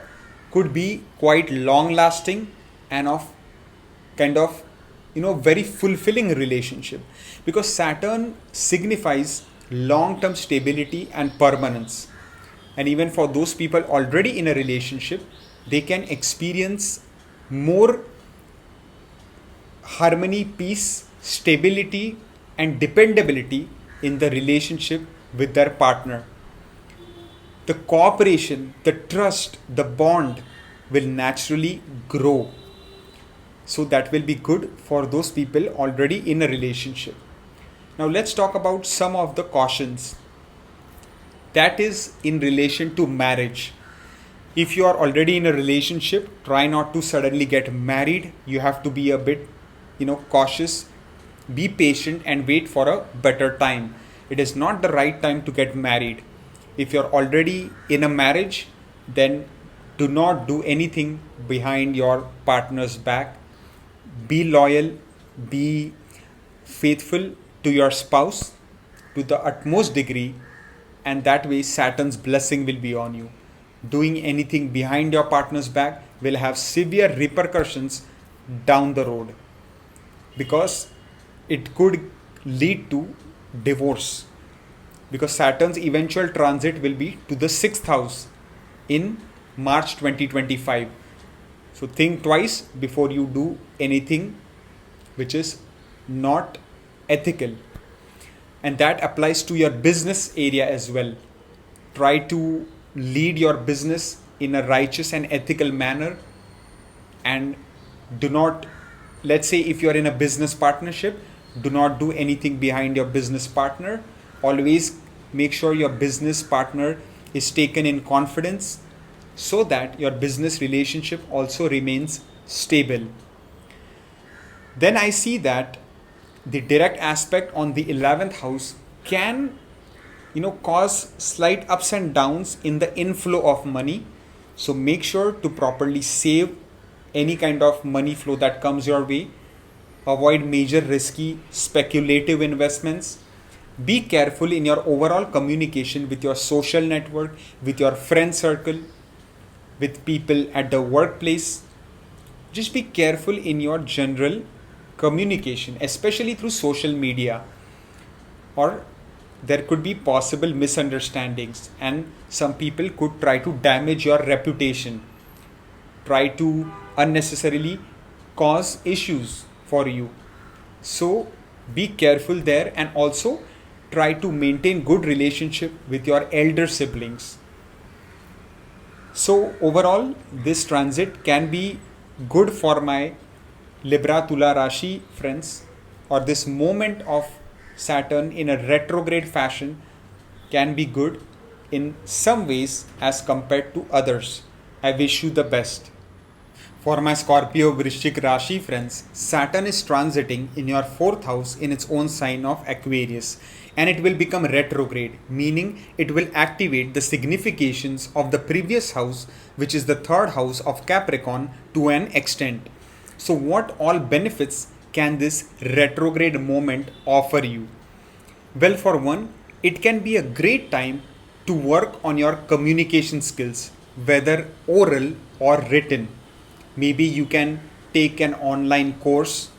could be quite long lasting and of kind of very fulfilling relationship, because Saturn signifies long term stability and permanence. And even for those people already in a relationship, they can experience more harmony, peace, stability, and dependability in the relationship with their partner. The cooperation, the trust, the bond will naturally grow. So that will be good for those people already in a relationship. Now let's talk about some of the cautions. That is in relation to marriage. If you are already in a relationship, try not to suddenly get married. You have to be a bit, cautious. Be patient and wait for a better time. It is not the right time to get married. If you're already in a marriage, then do not do anything behind your partner's back. Be loyal, be faithful to your spouse to the utmost degree, and that way Saturn's blessing will be on you. Doing anything behind your partner's back will have severe repercussions down the road, because it could lead to divorce, because Saturn's eventual transit will be to the 6th house in March 2025. So think twice before you do anything which is not ethical. And that applies to your business area as well. Try to lead your business in a righteous and ethical manner, and do not, let's say, if you're in a business partnership, do not do anything behind your business partner. Always make sure your business partner is taken in confidence, so that your business relationship also remains stable. Then I see that the direct aspect on the 11th house can cause slight ups and downs in the inflow of money. So make sure to properly save any kind of money flow that comes your way. Avoid major risky speculative investments. Be careful in your overall communication with your social network, with your friend circle, with people at the workplace. Just be careful in your general communication, especially through social media, or there could be possible misunderstandings, and some people could try to damage your reputation, try to unnecessarily cause issues for you. So be careful there, and also try to maintain good relationship with your elder siblings. So overall, this transit can be good for my Libra Tula Rashi friends, or this moment of Saturn in a retrograde fashion can be good in some ways as compared to others. I wish you the best. For my Scorpio Vrishik Rashi friends, Saturn is transiting in your 4th house in its own sign of Aquarius, and it will become retrograde, meaning it will activate the significations of the previous house, which is the 3rd house of Capricorn, to an extent. So, what all benefits can this retrograde moment offer you? Well, for one, it can be a great time to work on your communication skills, whether oral or written. Maybe you can take an online course,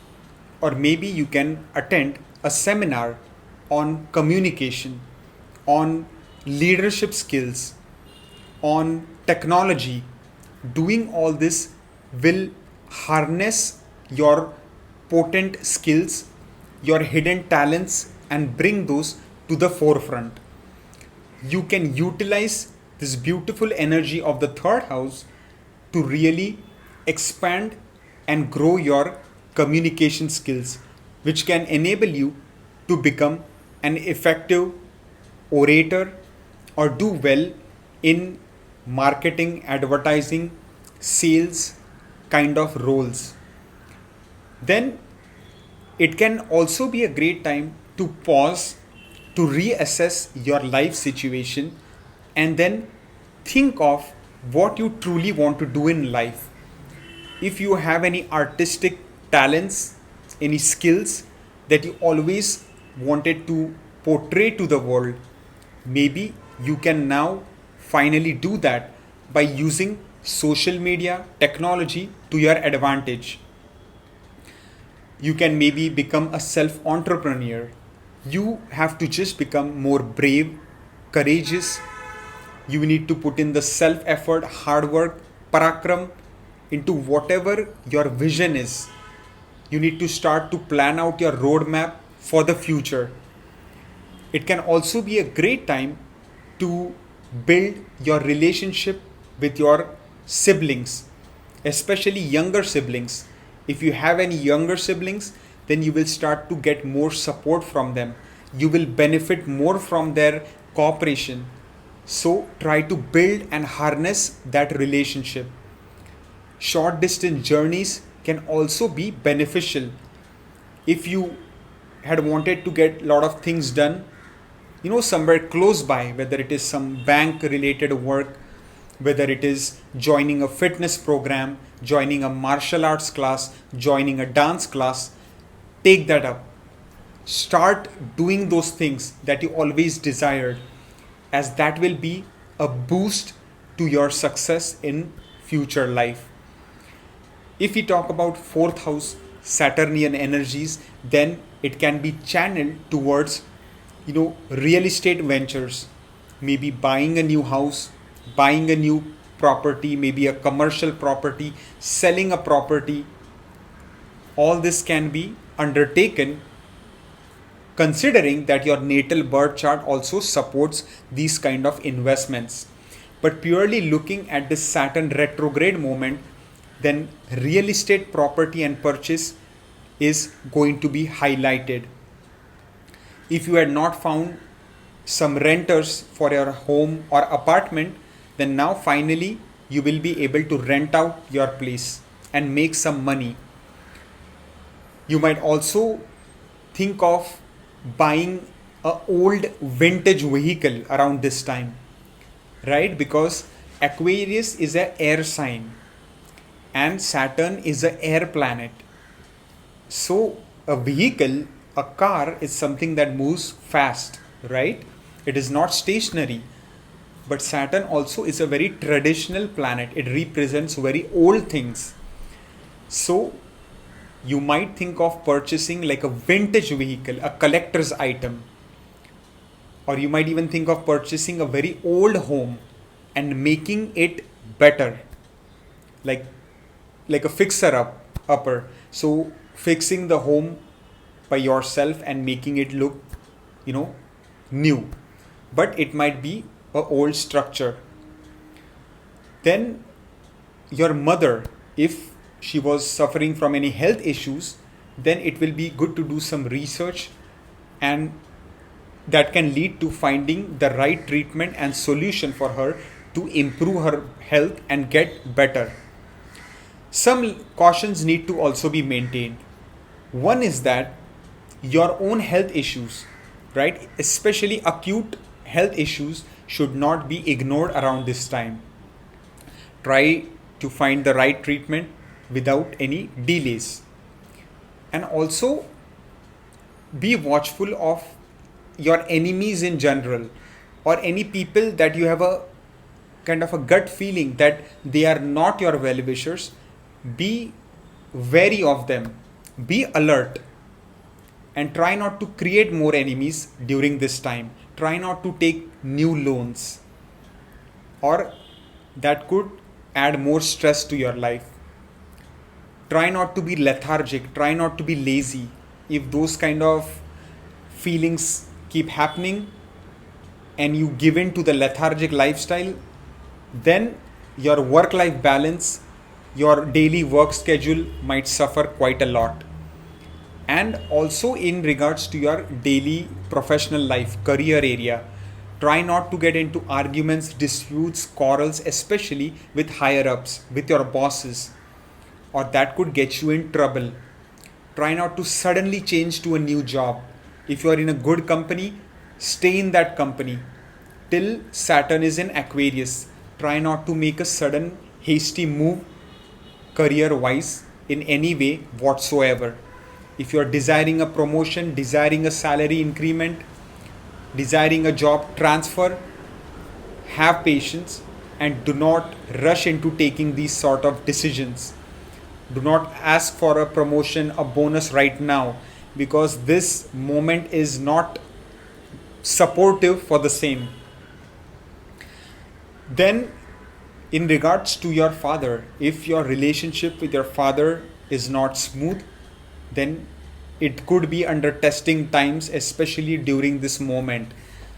or maybe you can attend a seminar on communication, on leadership skills, on technology. Doing all this will harness your potent skills, your hidden talents, and bring those to the forefront. You can utilize this beautiful energy of the 3rd house to really expand and grow your communication skills, which can enable you to become an effective orator or do well in marketing, advertising, sales kind of roles. Then it can also be a great time to pause, to reassess your life situation, and then think of what you truly want to do in life. If you have any artistic talents, any skills that you always wanted to portray to the world, maybe you can now finally do that by using social media technology to your advantage. You can maybe become a self entrepreneur. You have to just become more brave, courageous. You need to put in the self effort, hard work, parakram into whatever your vision is. You need to start to plan out your roadmap for the future. It can also be a great time to build your relationship with your siblings, especially younger siblings. If you have any younger siblings, then you will start to get more support from them. You will benefit more from their cooperation. So try to build and harness that relationship. Short distance journeys can also be beneficial. If you had wanted to get a lot of things done, somewhere close by, whether it is some bank related work, whether it is joining a fitness program, joining a martial arts class, joining a dance class, take that up. Start doing those things that you always desired, as that will be a boost to your success in future life. If we talk about 4th house Saturnian energies, then it can be channeled towards real estate ventures, maybe buying a new house, buying a new property, maybe a commercial property, selling a property. All this can be undertaken considering that your natal birth chart also supports these kind of investments. But purely looking at this Saturn retrograde moment, then real estate property and purchase is going to be highlighted. If you had not found some renters for your home or apartment, then now finally you will be able to rent out your place and make some money. You might also think of buying a old vintage vehicle around this time, right? Because Aquarius is an air sign and Saturn is an air planet. So a vehicle, a car, is something that moves fast, right? It is not stationary. But Saturn also is a very traditional planet. It represents very old things. So you might think of purchasing like a vintage vehicle, a collector's item. Or you might even think of purchasing a very old home and making it better. Like a upper. So fixing the home by yourself and making it look, new. But it might be a old structure. Then your mother, if she was suffering from any health issues, then it will be good to do some research, and that can lead to finding the right treatment and solution for her to improve her health and get better. Some cautions need to also be maintained. One is that your own health issues, right, especially acute health issues, should not be ignored around this time. Try to find the right treatment without any delays. And also be watchful of your enemies in general, or any people that you have a kind of a gut feeling that they are not your well wishers. Be wary of them, be alert, and try not to create more enemies during this time. Try not to take new loans, or that could add more stress to your life. Try not to be lethargic, try not to be lazy. If those kind of feelings keep happening and you give in to the lethargic lifestyle, then your work life balance, your daily work schedule might suffer quite a lot. And also in regards to your daily professional life, career area, try not to get into arguments, disputes, quarrels, especially with higher ups, with your bosses, or that could get you in trouble. Try not to suddenly change to a new job. If you are in a good company, stay in that company till Saturn is in Aquarius. Try not to make a sudden hasty move career wise in any way whatsoever. If you are desiring a promotion, desiring a salary increment, desiring a job transfer, have patience and do not rush into taking these sort of decisions. Do not ask for a promotion, a bonus right now, because this moment is not supportive for the same. Then, in regards to your father, if your relationship with your father is not smooth, then it could be under testing times, especially during this moment.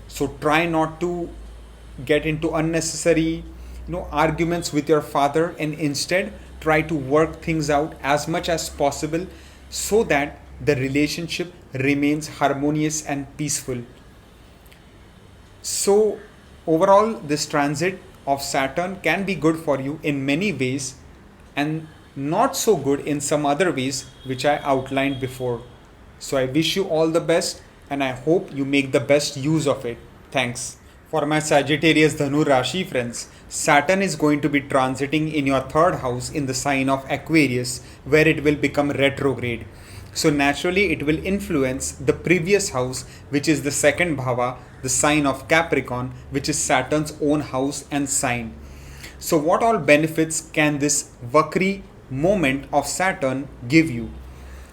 So try not to get into unnecessary arguments with your father, and instead try to work things out as much as possible so that the relationship remains harmonious and peaceful. So overall, this transit of Saturn can be good for you in many ways and not so good in some other ways which I outlined before. So I wish you all the best and I hope you make the best use of it. Thanks. For my Sagittarius Dhanu Rashi friends, Saturn is going to be transiting in your third house in the sign of Aquarius, where it will become retrograde. So naturally it will influence the previous house, which is the second bhava, the sign of Capricorn, which is Saturn's own house and sign. So what all benefits can this Vakri moment of Saturn give you?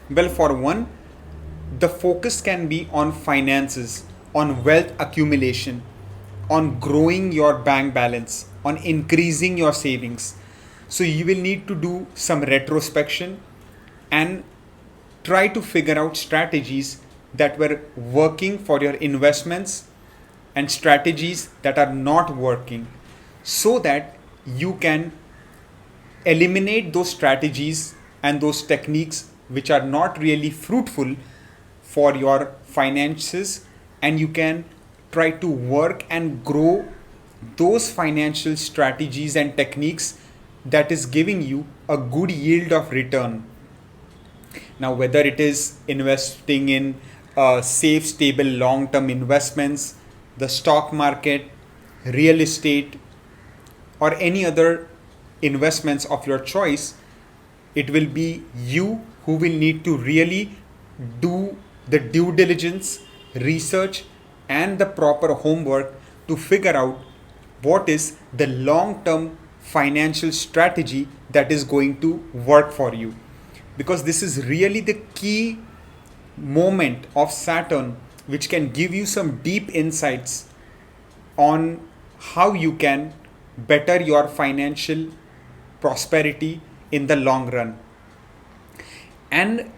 Well, for one, the focus can be on finances, on wealth accumulation, on growing your bank balance, on increasing your savings. So you will need to do some retrospection and try to figure out strategies that were working for your investments and strategies that are not working, so that you can eliminate those strategies and those techniques which are not really fruitful for your finances, and you can try to work and grow those financial strategies and techniques that is giving you a good yield of return. Now, whether it is investing in safe, stable, long-term investments, the stock market, real estate, or any other investments of your choice, it will be you who will need to really do the due diligence, research, and the proper homework to figure out what is the long-term financial strategy that is going to work for you. Because this is really the key moment of Saturn, which can give you some deep insights on how you can better your financial prosperity in the long run. And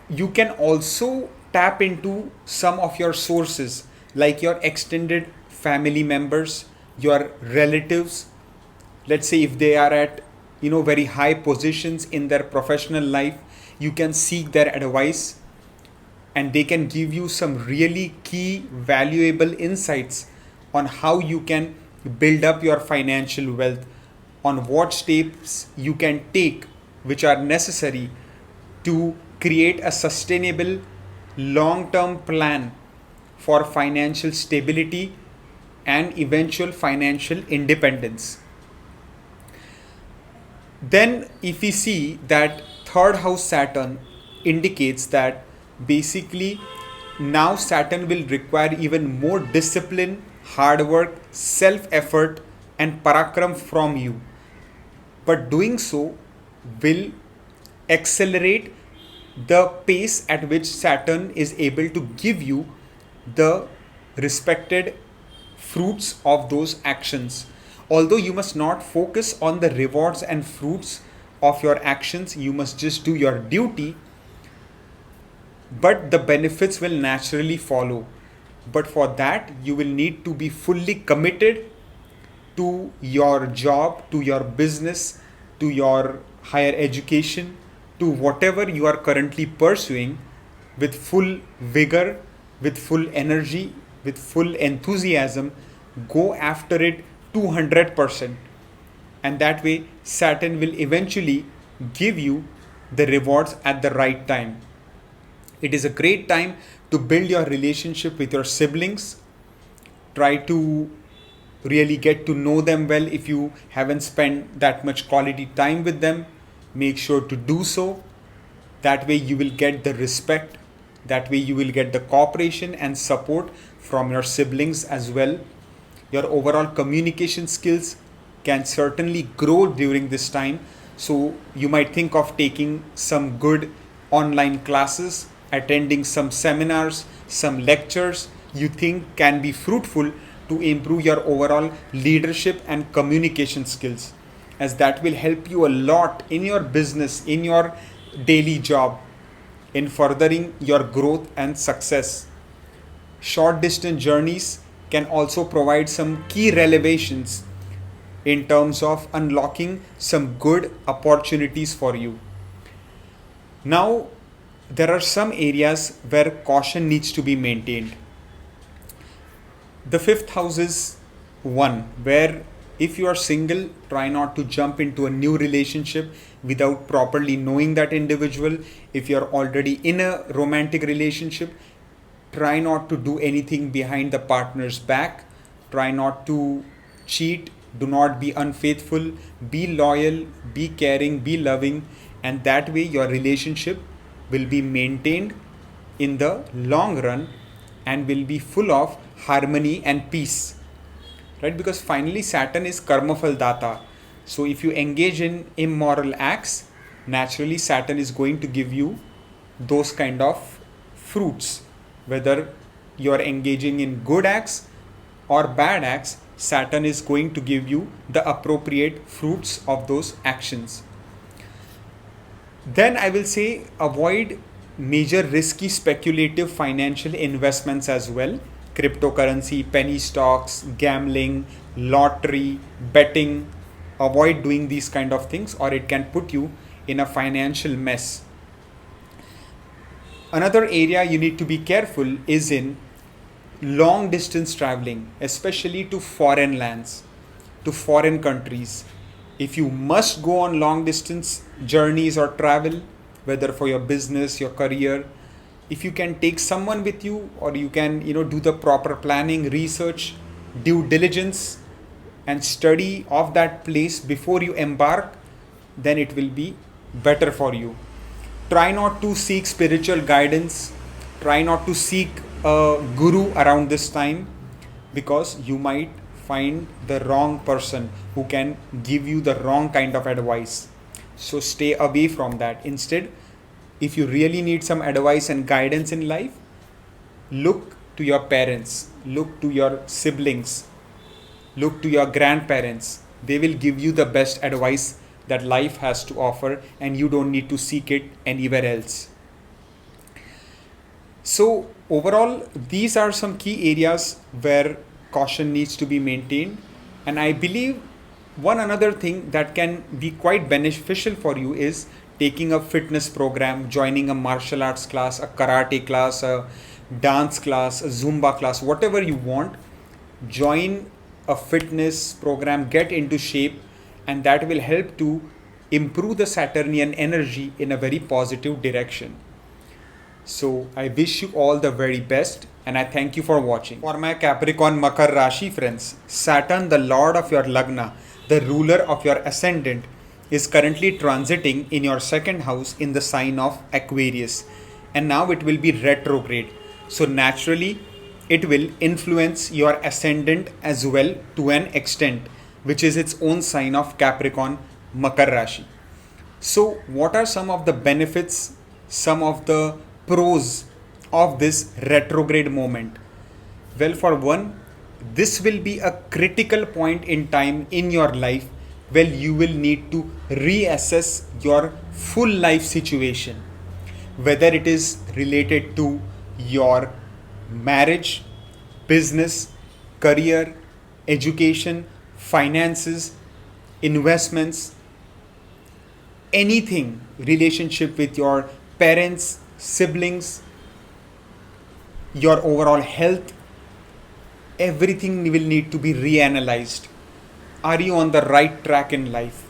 you can also tap into some of your sources, like your extended family members, your relatives. Let's say if they are at very high positions in their professional life, you can seek their advice and they can give you some really key valuable insights on how you can build up your financial wealth, on what steps you can take which are necessary to create a sustainable long-term plan for financial stability and eventual financial independence. Then if we see that third house Saturn indicates that basically now Saturn will require even more discipline, hard work, self-effort and parakram from you. But doing so will accelerate the pace at which Saturn is able to give you the respected fruits of those actions. Although you must not focus on the rewards and fruits of your actions, you must just do your duty, but the benefits will naturally follow. But for that, you will need to be fully committed to your job, to your business, to your higher education, to whatever you are currently pursuing with full vigor, with full energy, with full enthusiasm. Go after it 200%. And that way, Saturn will eventually give you the rewards at the right time. It is a great time to build your relationship with your siblings. Try to really get to know them well. If you haven't spent that much quality time with them, make sure to do so. That way you will get the respect. That way you will get the cooperation and support from your siblings as well. Your overall communication skills can certainly grow during this time. So you might think of taking some good online classes, attending some seminars, some lectures you think can be fruitful to improve your overall leadership and communication skills, as that will help you a lot in your business, in your daily job, in furthering your growth and success. Short distance journeys can also provide some key revelations in terms of unlocking some good opportunities for you. Now, there are some areas where caution needs to be maintained. The fifth house is one where if you are single, try not to jump into a new relationship without properly knowing that individual. If you are already in a romantic relationship, try not to do anything behind the partner's back. Try not to cheat. Do not be unfaithful. Be loyal, be caring, be loving, and that way your relationship will be maintained in the long run and will be full of harmony and peace. Right? Because finally Saturn is karmafal data. So if you engage in immoral acts, naturally Saturn is going to give you those kind of fruits. Whether you are engaging in good acts or bad acts, Saturn is going to give you the appropriate fruits of those actions. Then I will say avoid major risky speculative financial investments as well. Cryptocurrency, penny stocks, gambling, lottery, betting. Avoid doing these kind of things or it can put you in a financial mess. Another area you need to be careful is in long distance traveling, especially to foreign lands, to foreign countries. If you must go on long distance journeys or travel, whether for your business, your career, if you can take someone with you or you can do the proper planning, research, due diligence and study of that place before you embark, then it will be better for you. Try not to seek spiritual guidance. Try not to seek a guru around this time because you might find the wrong person who can give you the wrong kind of advice. So stay away from that. Instead, if you really need some advice and guidance in life, look to your parents, look to your siblings, look to your grandparents. They will give you the best advice that life has to offer and you don't need to seek it anywhere else. So overall, these are some key areas where caution needs to be maintained. And I believe one another thing that can be quite beneficial for you is taking a fitness program, joining a martial arts class, a karate class, a dance class, a Zumba class, whatever you want. Join a fitness program, get into shape, and that will help to improve the Saturnian energy in a very positive direction. So I wish you all the very best and I thank you for watching. For my Capricorn Makar Rashi friends, Saturn, the lord of your Lagna, the ruler of your ascendant, is currently transiting in your second house in the sign of Aquarius, and now it will be retrograde. So naturally it will influence your ascendant as well to an extent, which is its own sign of Capricorn Makar Rashi. So what are some of the benefits, some of the pros of this retrograde moment? Well, for one, this will be a critical point in time in your life where you will need to reassess your full life situation, whether it is related to your marriage, business, career, education, finances, investments, anything, relationship with your parents, siblings, your overall health, everything will need to be reanalyzed. Are you on the right track in life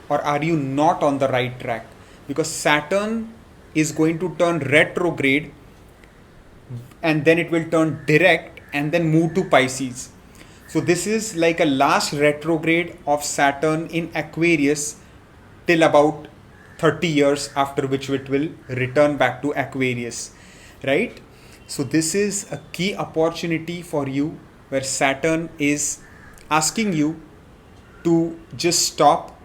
or are you not on the right track? Because Saturn is going to turn retrograde and then it will turn direct and then move to Pisces. So this is like a last retrograde of Saturn in Aquarius till about 30 years, after which it will return back to Aquarius, right? So this is a key opportunity for you where Saturn is asking you to just stop,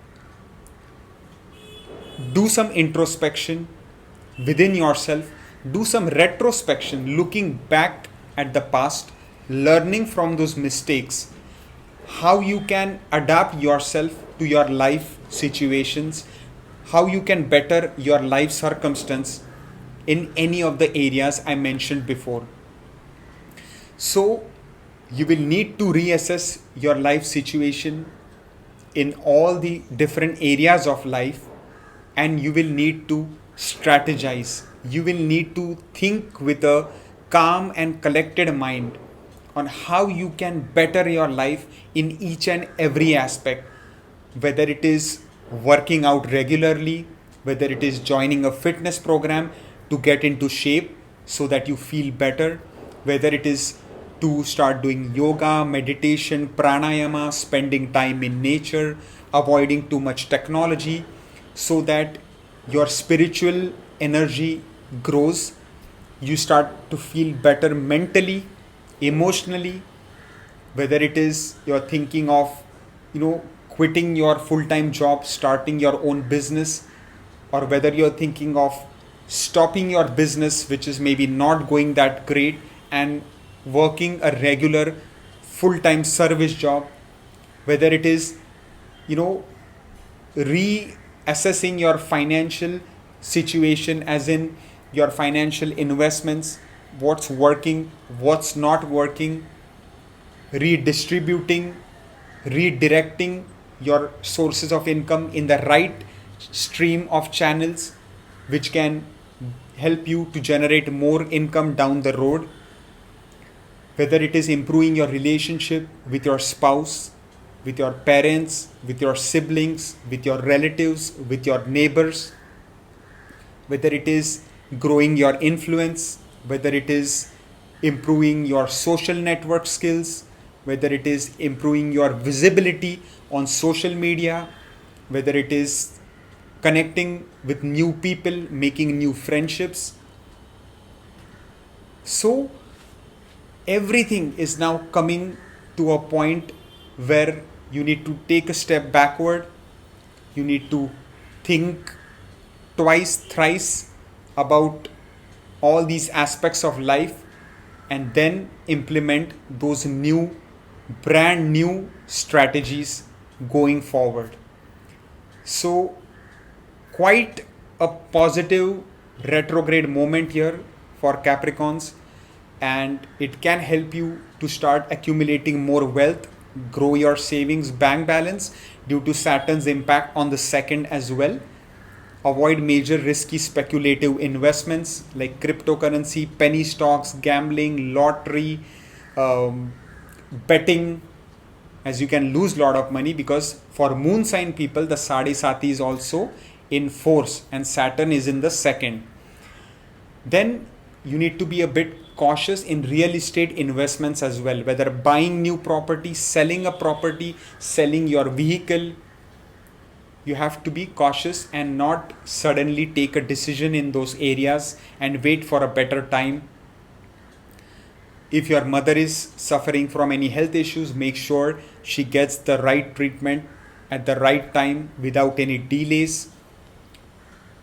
do some introspection within yourself, do some retrospection, looking back at the past, learning from those mistakes, how you can adapt yourself to your life situations, how you can better your life circumstance in any of the areas I mentioned before. So you will need to reassess your life situation in all the different areas of life, and you will need to strategize. You will need to think with a calm and collected mind on how you can better your life in each and every aspect, whether it is working out regularly, whether it is joining a fitness program to get into shape so that you feel better, whether it is to start doing yoga, meditation, pranayama, spending time in nature, avoiding too much technology so that your spiritual energy grows, you start to feel better mentally, emotionally, whether it is you're thinking of, quitting your full-time job, starting your own business, or whether you're thinking of stopping your business which is maybe not going that great and working a regular full-time service job, whether it is reassessing your financial situation, as in your financial investments, what's working, what's not working, redistributing, redirecting your sources of income in the right stream of channels which can help you to generate more income down the road, whether it is improving your relationship with your spouse, with your parents, with your siblings, with your relatives, with your neighbors, whether it is growing your influence, whether it is improving your social network skills, whether it is improving your visibility on social media, whether it is connecting with new people, making new friendships. So everything is now coming to a point where you need to take a step backward. You need to think twice, thrice about all these aspects of life and then implement those brand new strategies going forward. So quite a positive retrograde moment here for Capricorns, and it can help you to start accumulating more wealth, grow your savings bank balance due to Saturn's impact on the second as well. Avoid major risky speculative investments like cryptocurrency, penny stocks, gambling, lottery, betting, as you can lose a lot of money, because for moon sign people the Sade Sati is also in force and Saturn is in the second. Then you need to be a bit cautious in real estate investments as well, whether buying new property, selling a property, selling your vehicle. You have to be cautious and not suddenly take a decision in those areas and wait for a better time. If your mother is suffering from any health issues, make sure she gets the right treatment at the right time without any delays.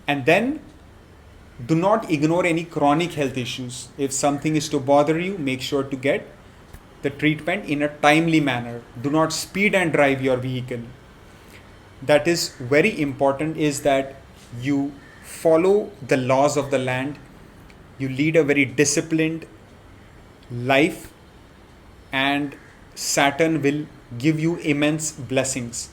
And then do not ignore any chronic health issues. If something is to bother you, make sure to get the treatment in a timely manner. Do not speed and drive your vehicle. That is very important, is that you follow the laws of the land. You lead a very disciplined life, and Saturn will give you immense blessings.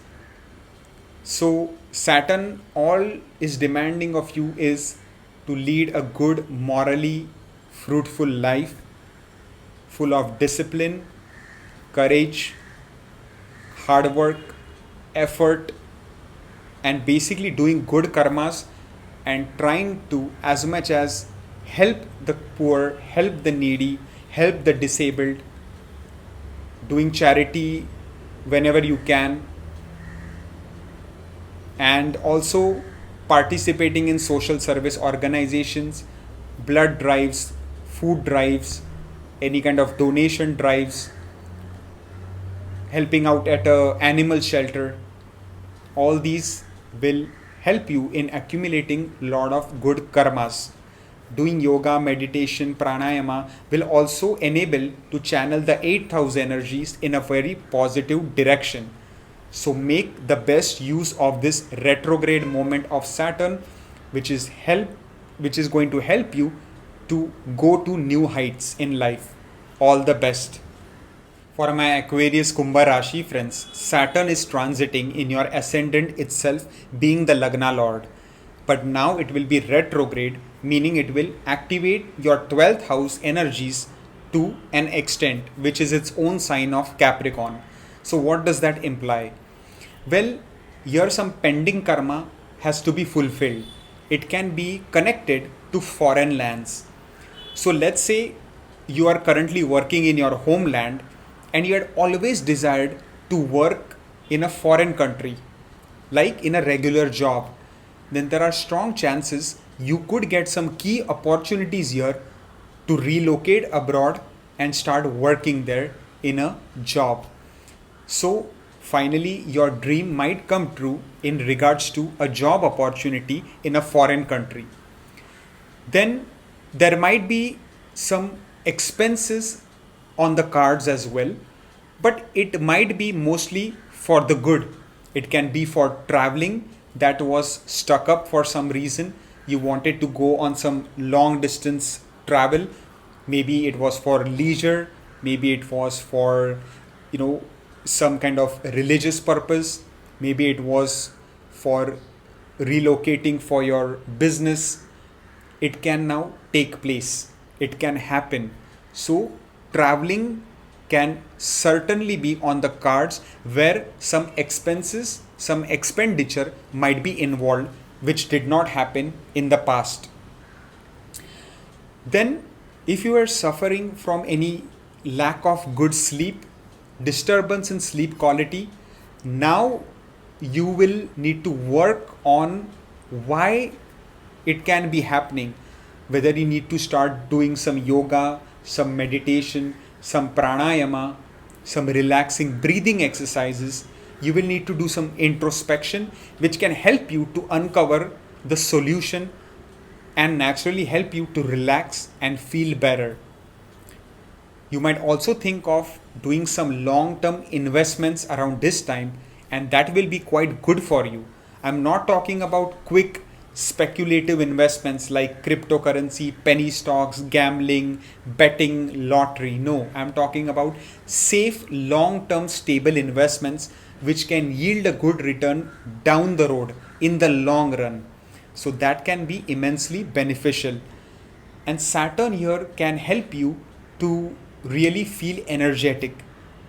So Saturn, all is demanding of you is to lead a good, morally fruitful life, full of discipline, courage, hard work, effort, and basically doing good karmas and trying to as much as help the poor, help the needy, help the disabled, doing charity whenever you can, and also participating in social service organizations, blood drives, food drives, any kind of donation drives, helping out at a animal shelter. All these will help you in accumulating lot of good karmas. Doing yoga, meditation, pranayama will also enable to channel the 8th house energies in a very positive direction. So make the best use of this retrograde moment of Saturn, which is going to help you to go to new heights in life. All the best. For my Aquarius Kumbha Rashi friends, Saturn is transiting in your ascendant itself, being the Lagna Lord. But now it will be retrograde, meaning it will activate your 12th house energies to an extent, which is its own sign of Capricorn. So what does that imply? Well, here some pending karma has to be fulfilled. It can be connected to foreign lands. So let's say you are currently working in your homeland and you had always desired to work in a foreign country, like in a regular job. Then there are strong chances you could get some key opportunities here to relocate abroad and start working there in a job. So finally your dream might come true in regards to a job opportunity in a foreign country. Then there might be some expenses on the cards as well, but it might be mostly for the good. It can be for traveling that was stuck up for some reason. You wanted to go on some long distance travel. Maybe it was for leisure, maybe it was for some kind of religious purpose, maybe it was for relocating for your business. It can now take place, it can happen. So traveling can certainly be on the cards, where some expenses, some expenditure might be involved, which did not happen in the past. Then if you are suffering from any lack of good sleep, disturbance in sleep quality, now you will need to work on why it can be happening. Whether you need to start doing some yoga, some meditation, some pranayama, some relaxing breathing exercises. You will need to do some introspection, which can help you to uncover the solution and naturally help you to relax and feel better. You might also think of doing some long-term investments around this time, and that will be quite good for you. I'm not talking about quick speculative investments like cryptocurrency, penny stocks, gambling, betting, lottery. No, I'm talking about safe, long-term, stable investments which can yield a good return down the road in the long run. So that can be immensely beneficial. And Saturn here can help you to really feel energetic,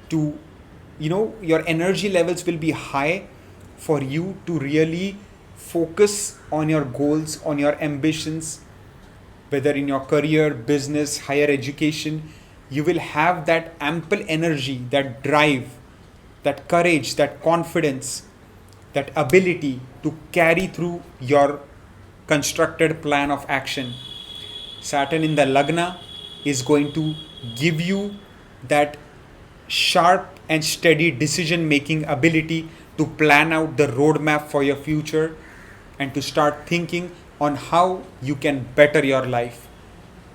to your energy levels will be high for you to really focus on your goals, on your ambitions, whether in your career, business, higher education. You will have that ample energy, that drive, that courage, that confidence, that ability to carry through your constructed plan of action. Saturn in the Lagna is going to give you that sharp and steady decision making ability to plan out the roadmap for your future and to start thinking on how you can better your life.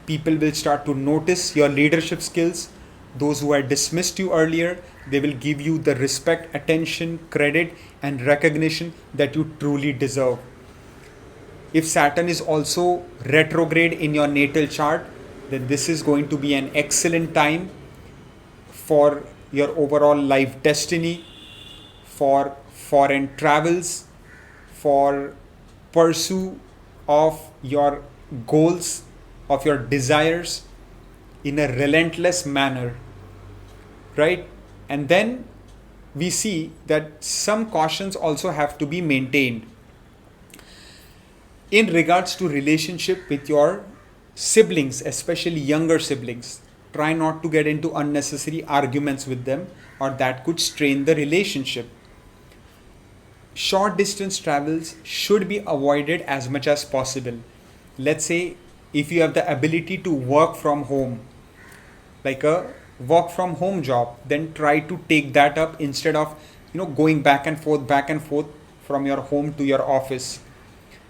People will start to notice your leadership skills. Those who had dismissed you earlier, they will give you the respect, attention, credit, and recognition that you truly deserve. If Saturn is also retrograde in your natal chart, then this is going to be an excellent time for your overall life destiny, for foreign travels, for pursue of your goals, of your desires in a relentless manner, right? And then we see that some cautions also have to be maintained in regards to relationship with your siblings, especially younger siblings. Try not to get into unnecessary arguments with them, or that could strain the relationship. Short distance travels should be avoided as much as possible. Let's say if you have the ability to work from home, like a work from home job, then try to take that up instead of going back and forth from your home to your office.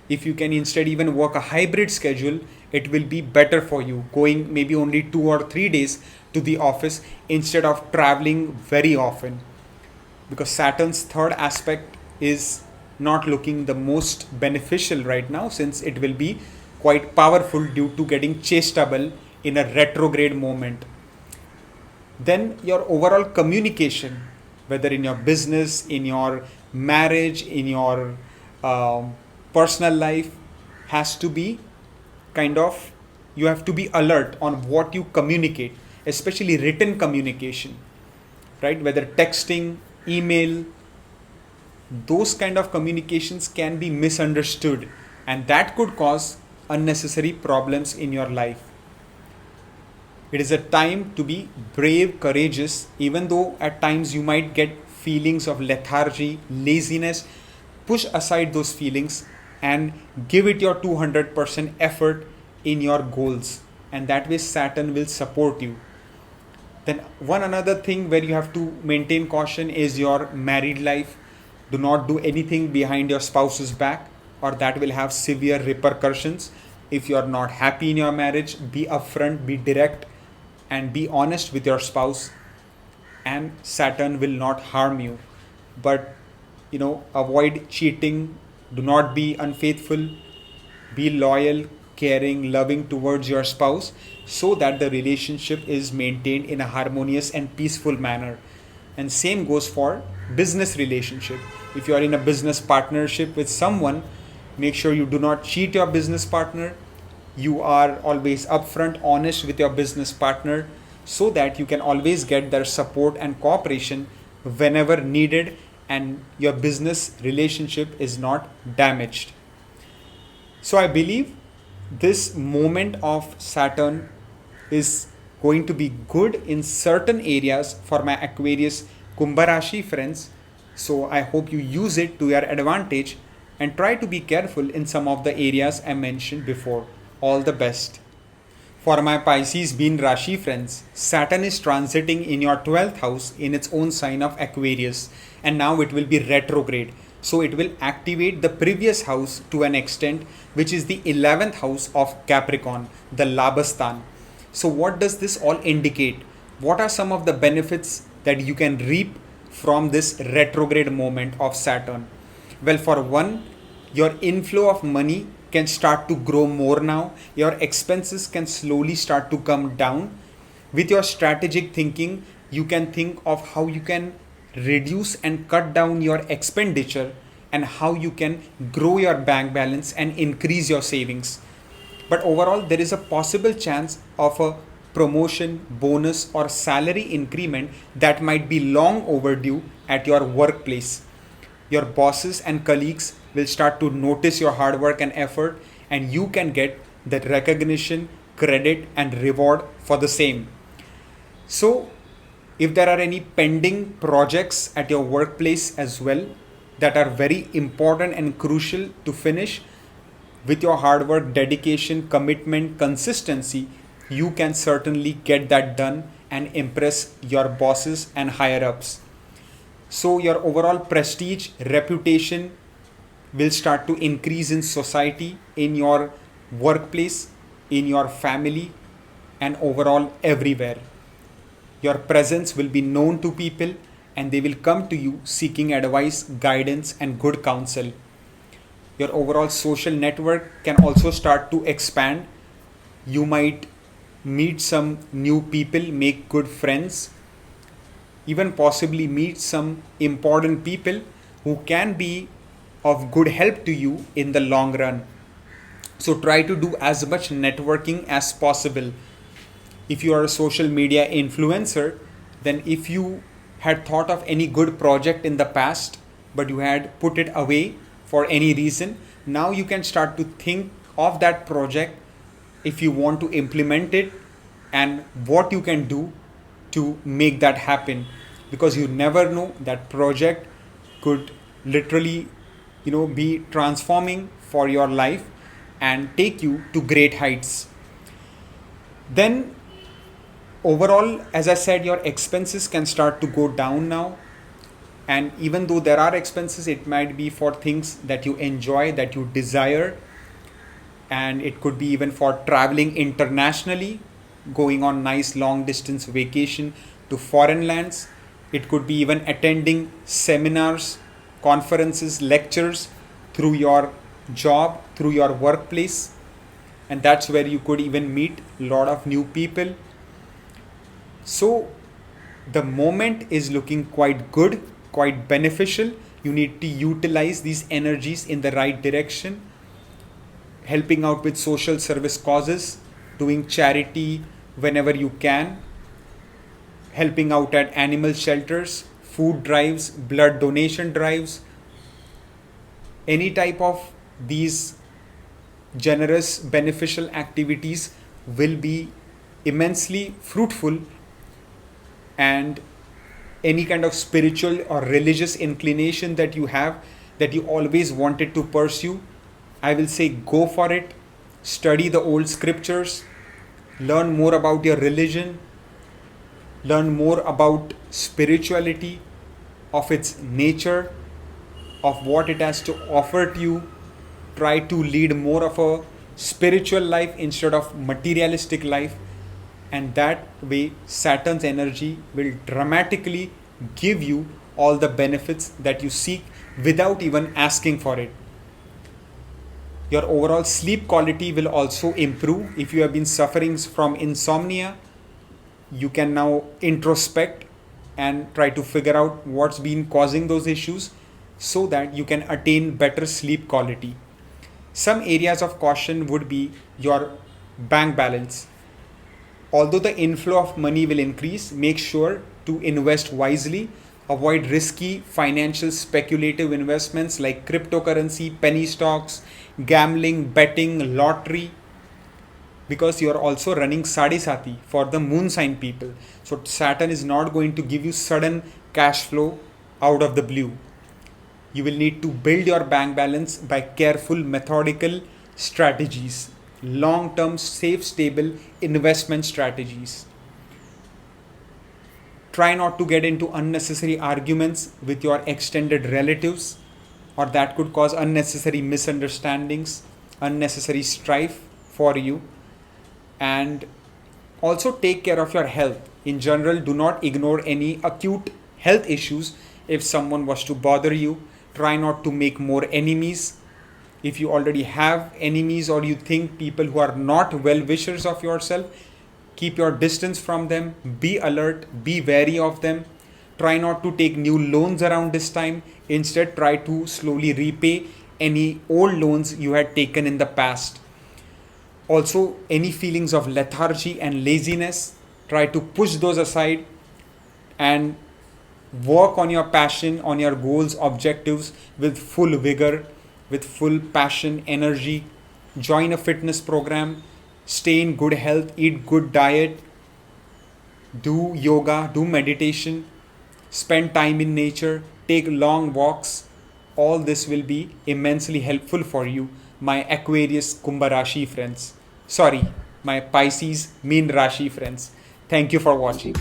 If you can instead even work a hybrid schedule, it will be better for you, going maybe only 2 or 3 days to the office instead of traveling very often, because Saturn's third aspect is not looking the most beneficial right now, since it will be quite powerful due to getting chasteable in a retrograde moment. Then your overall communication, whether in your business, in your marriage, in your personal life, has to be you have to be alert on what you communicate, especially written communication, right? Whether texting, email, those kind of communications can be misunderstood, and that could cause unnecessary problems in your life. It is a time to be brave, courageous, even though at times you might get feelings of lethargy, laziness. Push aside those feelings and give it your 200% effort in your goals, and that way Saturn will support you. Then one another thing where you have to maintain caution is your married life. Do not do anything behind your spouse's back, or that will have severe repercussions. If you are not happy in your marriage, be upfront, be direct, and be honest with your spouse, and Saturn will not harm you. But avoid cheating, do not be unfaithful, be loyal, caring, loving towards your spouse, so that the relationship is maintained in a harmonious and peaceful manner. And same goes for business relationship. If you are in a business partnership with someone, make sure you do not cheat your business partner. You are always upfront, honest with your business partner, so that you can always get their support and cooperation whenever needed, and your business relationship is not damaged. So I believe this moment of Saturn is going to be good in certain areas for my Aquarius Kumbha Rashi friends. So I hope you use it to your advantage and try to be careful in some of the areas I mentioned before. All the best. For my Pisces Meen Rashi friends, Saturn is transiting in your 12th house in its own sign of Aquarius, and now it will be retrograde. So it will activate the previous house to an extent, which is the 11th house of Capricorn, the Labastan. So what does this all indicate? What are some of the benefits that you can reap from this retrograde moment of Saturn? Well, for one, your inflow of money can start to grow more now. Your expenses can slowly start to come down. With your strategic thinking, you can think of how you can reduce and cut down your expenditure, and how you can grow your bank balance and increase your savings. But overall, there is a possible chance of a promotion, bonus, or salary increment that might be long overdue at your workplace. Your bosses and colleagues will start to notice your hard work and effort, and you can get that recognition, credit, and reward for the same. So, if there are any pending projects at your workplace as well that are very important and crucial to finish, with your hard work, dedication, commitment, consistency, you can certainly get that done and impress your bosses and higher ups. So, your overall prestige, reputation will start to increase in society, in your workplace, in your family, and overall everywhere. Your presence will be known to people and they will come to you seeking advice, guidance, and good counsel. Your overall social network can also start to expand. You might meet some new people, make good friends, even possibly meet some important people who can be of good help to you in the long run. So try to do as much networking as possible. If you are a social media influencer, then if you had thought of any good project in the past, but you had put it away for any reason, now you can start to think of that project if you want to implement it and what you can do to make that happen, because you never know, that project could literally be transforming for your life and take you to great heights. Then overall, as I said, your expenses can start to go down now. And even though there are expenses, it might be for things that you enjoy, that you desire. And it could be even for traveling internationally, going on nice long distance vacation to foreign lands. It could be even attending seminars, conferences, lectures through your job, through your workplace. And that's where you could even meet a lot of new people. So the moment is looking quite good, quite beneficial. You need to utilize these energies in the right direction, helping out with social service causes, doing charity whenever you can, helping out at animal shelters, food drives, blood donation drives. Any type of these generous, beneficial activities will be immensely fruitful, and any kind of spiritual or religious inclination that you have, that you always wanted to pursue, I will say go for it. Study the old scriptures, learn more about your religion, learn more about spirituality, of its nature, of what it has to offer to you. Try to lead more of a spiritual life instead of materialistic life, and that way Saturn's energy will dramatically give you all the benefits that you seek without even asking for it. Your overall sleep quality will also improve. If you have been suffering from insomnia, you can now introspect and try to figure out what's been causing those issues so that you can attain better sleep quality. Some areas of caution would be your bank balance. Although the inflow of money will increase, make sure to invest wisely. Avoid risky financial speculative investments like cryptocurrency, penny stocks, gambling, betting, lottery, because you are also running Sadisati for the moon sign people. So Saturn is not going to give you sudden cash flow out of the blue. You will need to build your bank balance by careful, methodical strategies, long-term, safe, stable investment strategies. Try not to get into unnecessary arguments with your extended relatives, or that could cause unnecessary misunderstandings, unnecessary strife for you. And also take care of your health. In general, do not ignore any acute health issues. If someone was to bother you, try not to make more enemies. If you already have enemies, or you think people who are not well-wishers of yourself, keep your distance from them. Be alert, be wary of them. Try not to take new loans around this time. Instead, try to slowly repay any old loans you had taken in the past. Also, any feelings of lethargy and laziness, try to push those aside and work on your passion, on your goals, objectives with full vigor, with full passion, energy. Join a fitness program, stay in good health, eat good diet, do yoga, do meditation, spend time in nature, take long walks. All this will be immensely helpful for you, my Aquarius Kumbha Rashi friends. Sorry, my Pisces Meen Rashi friends. Thank you for watching.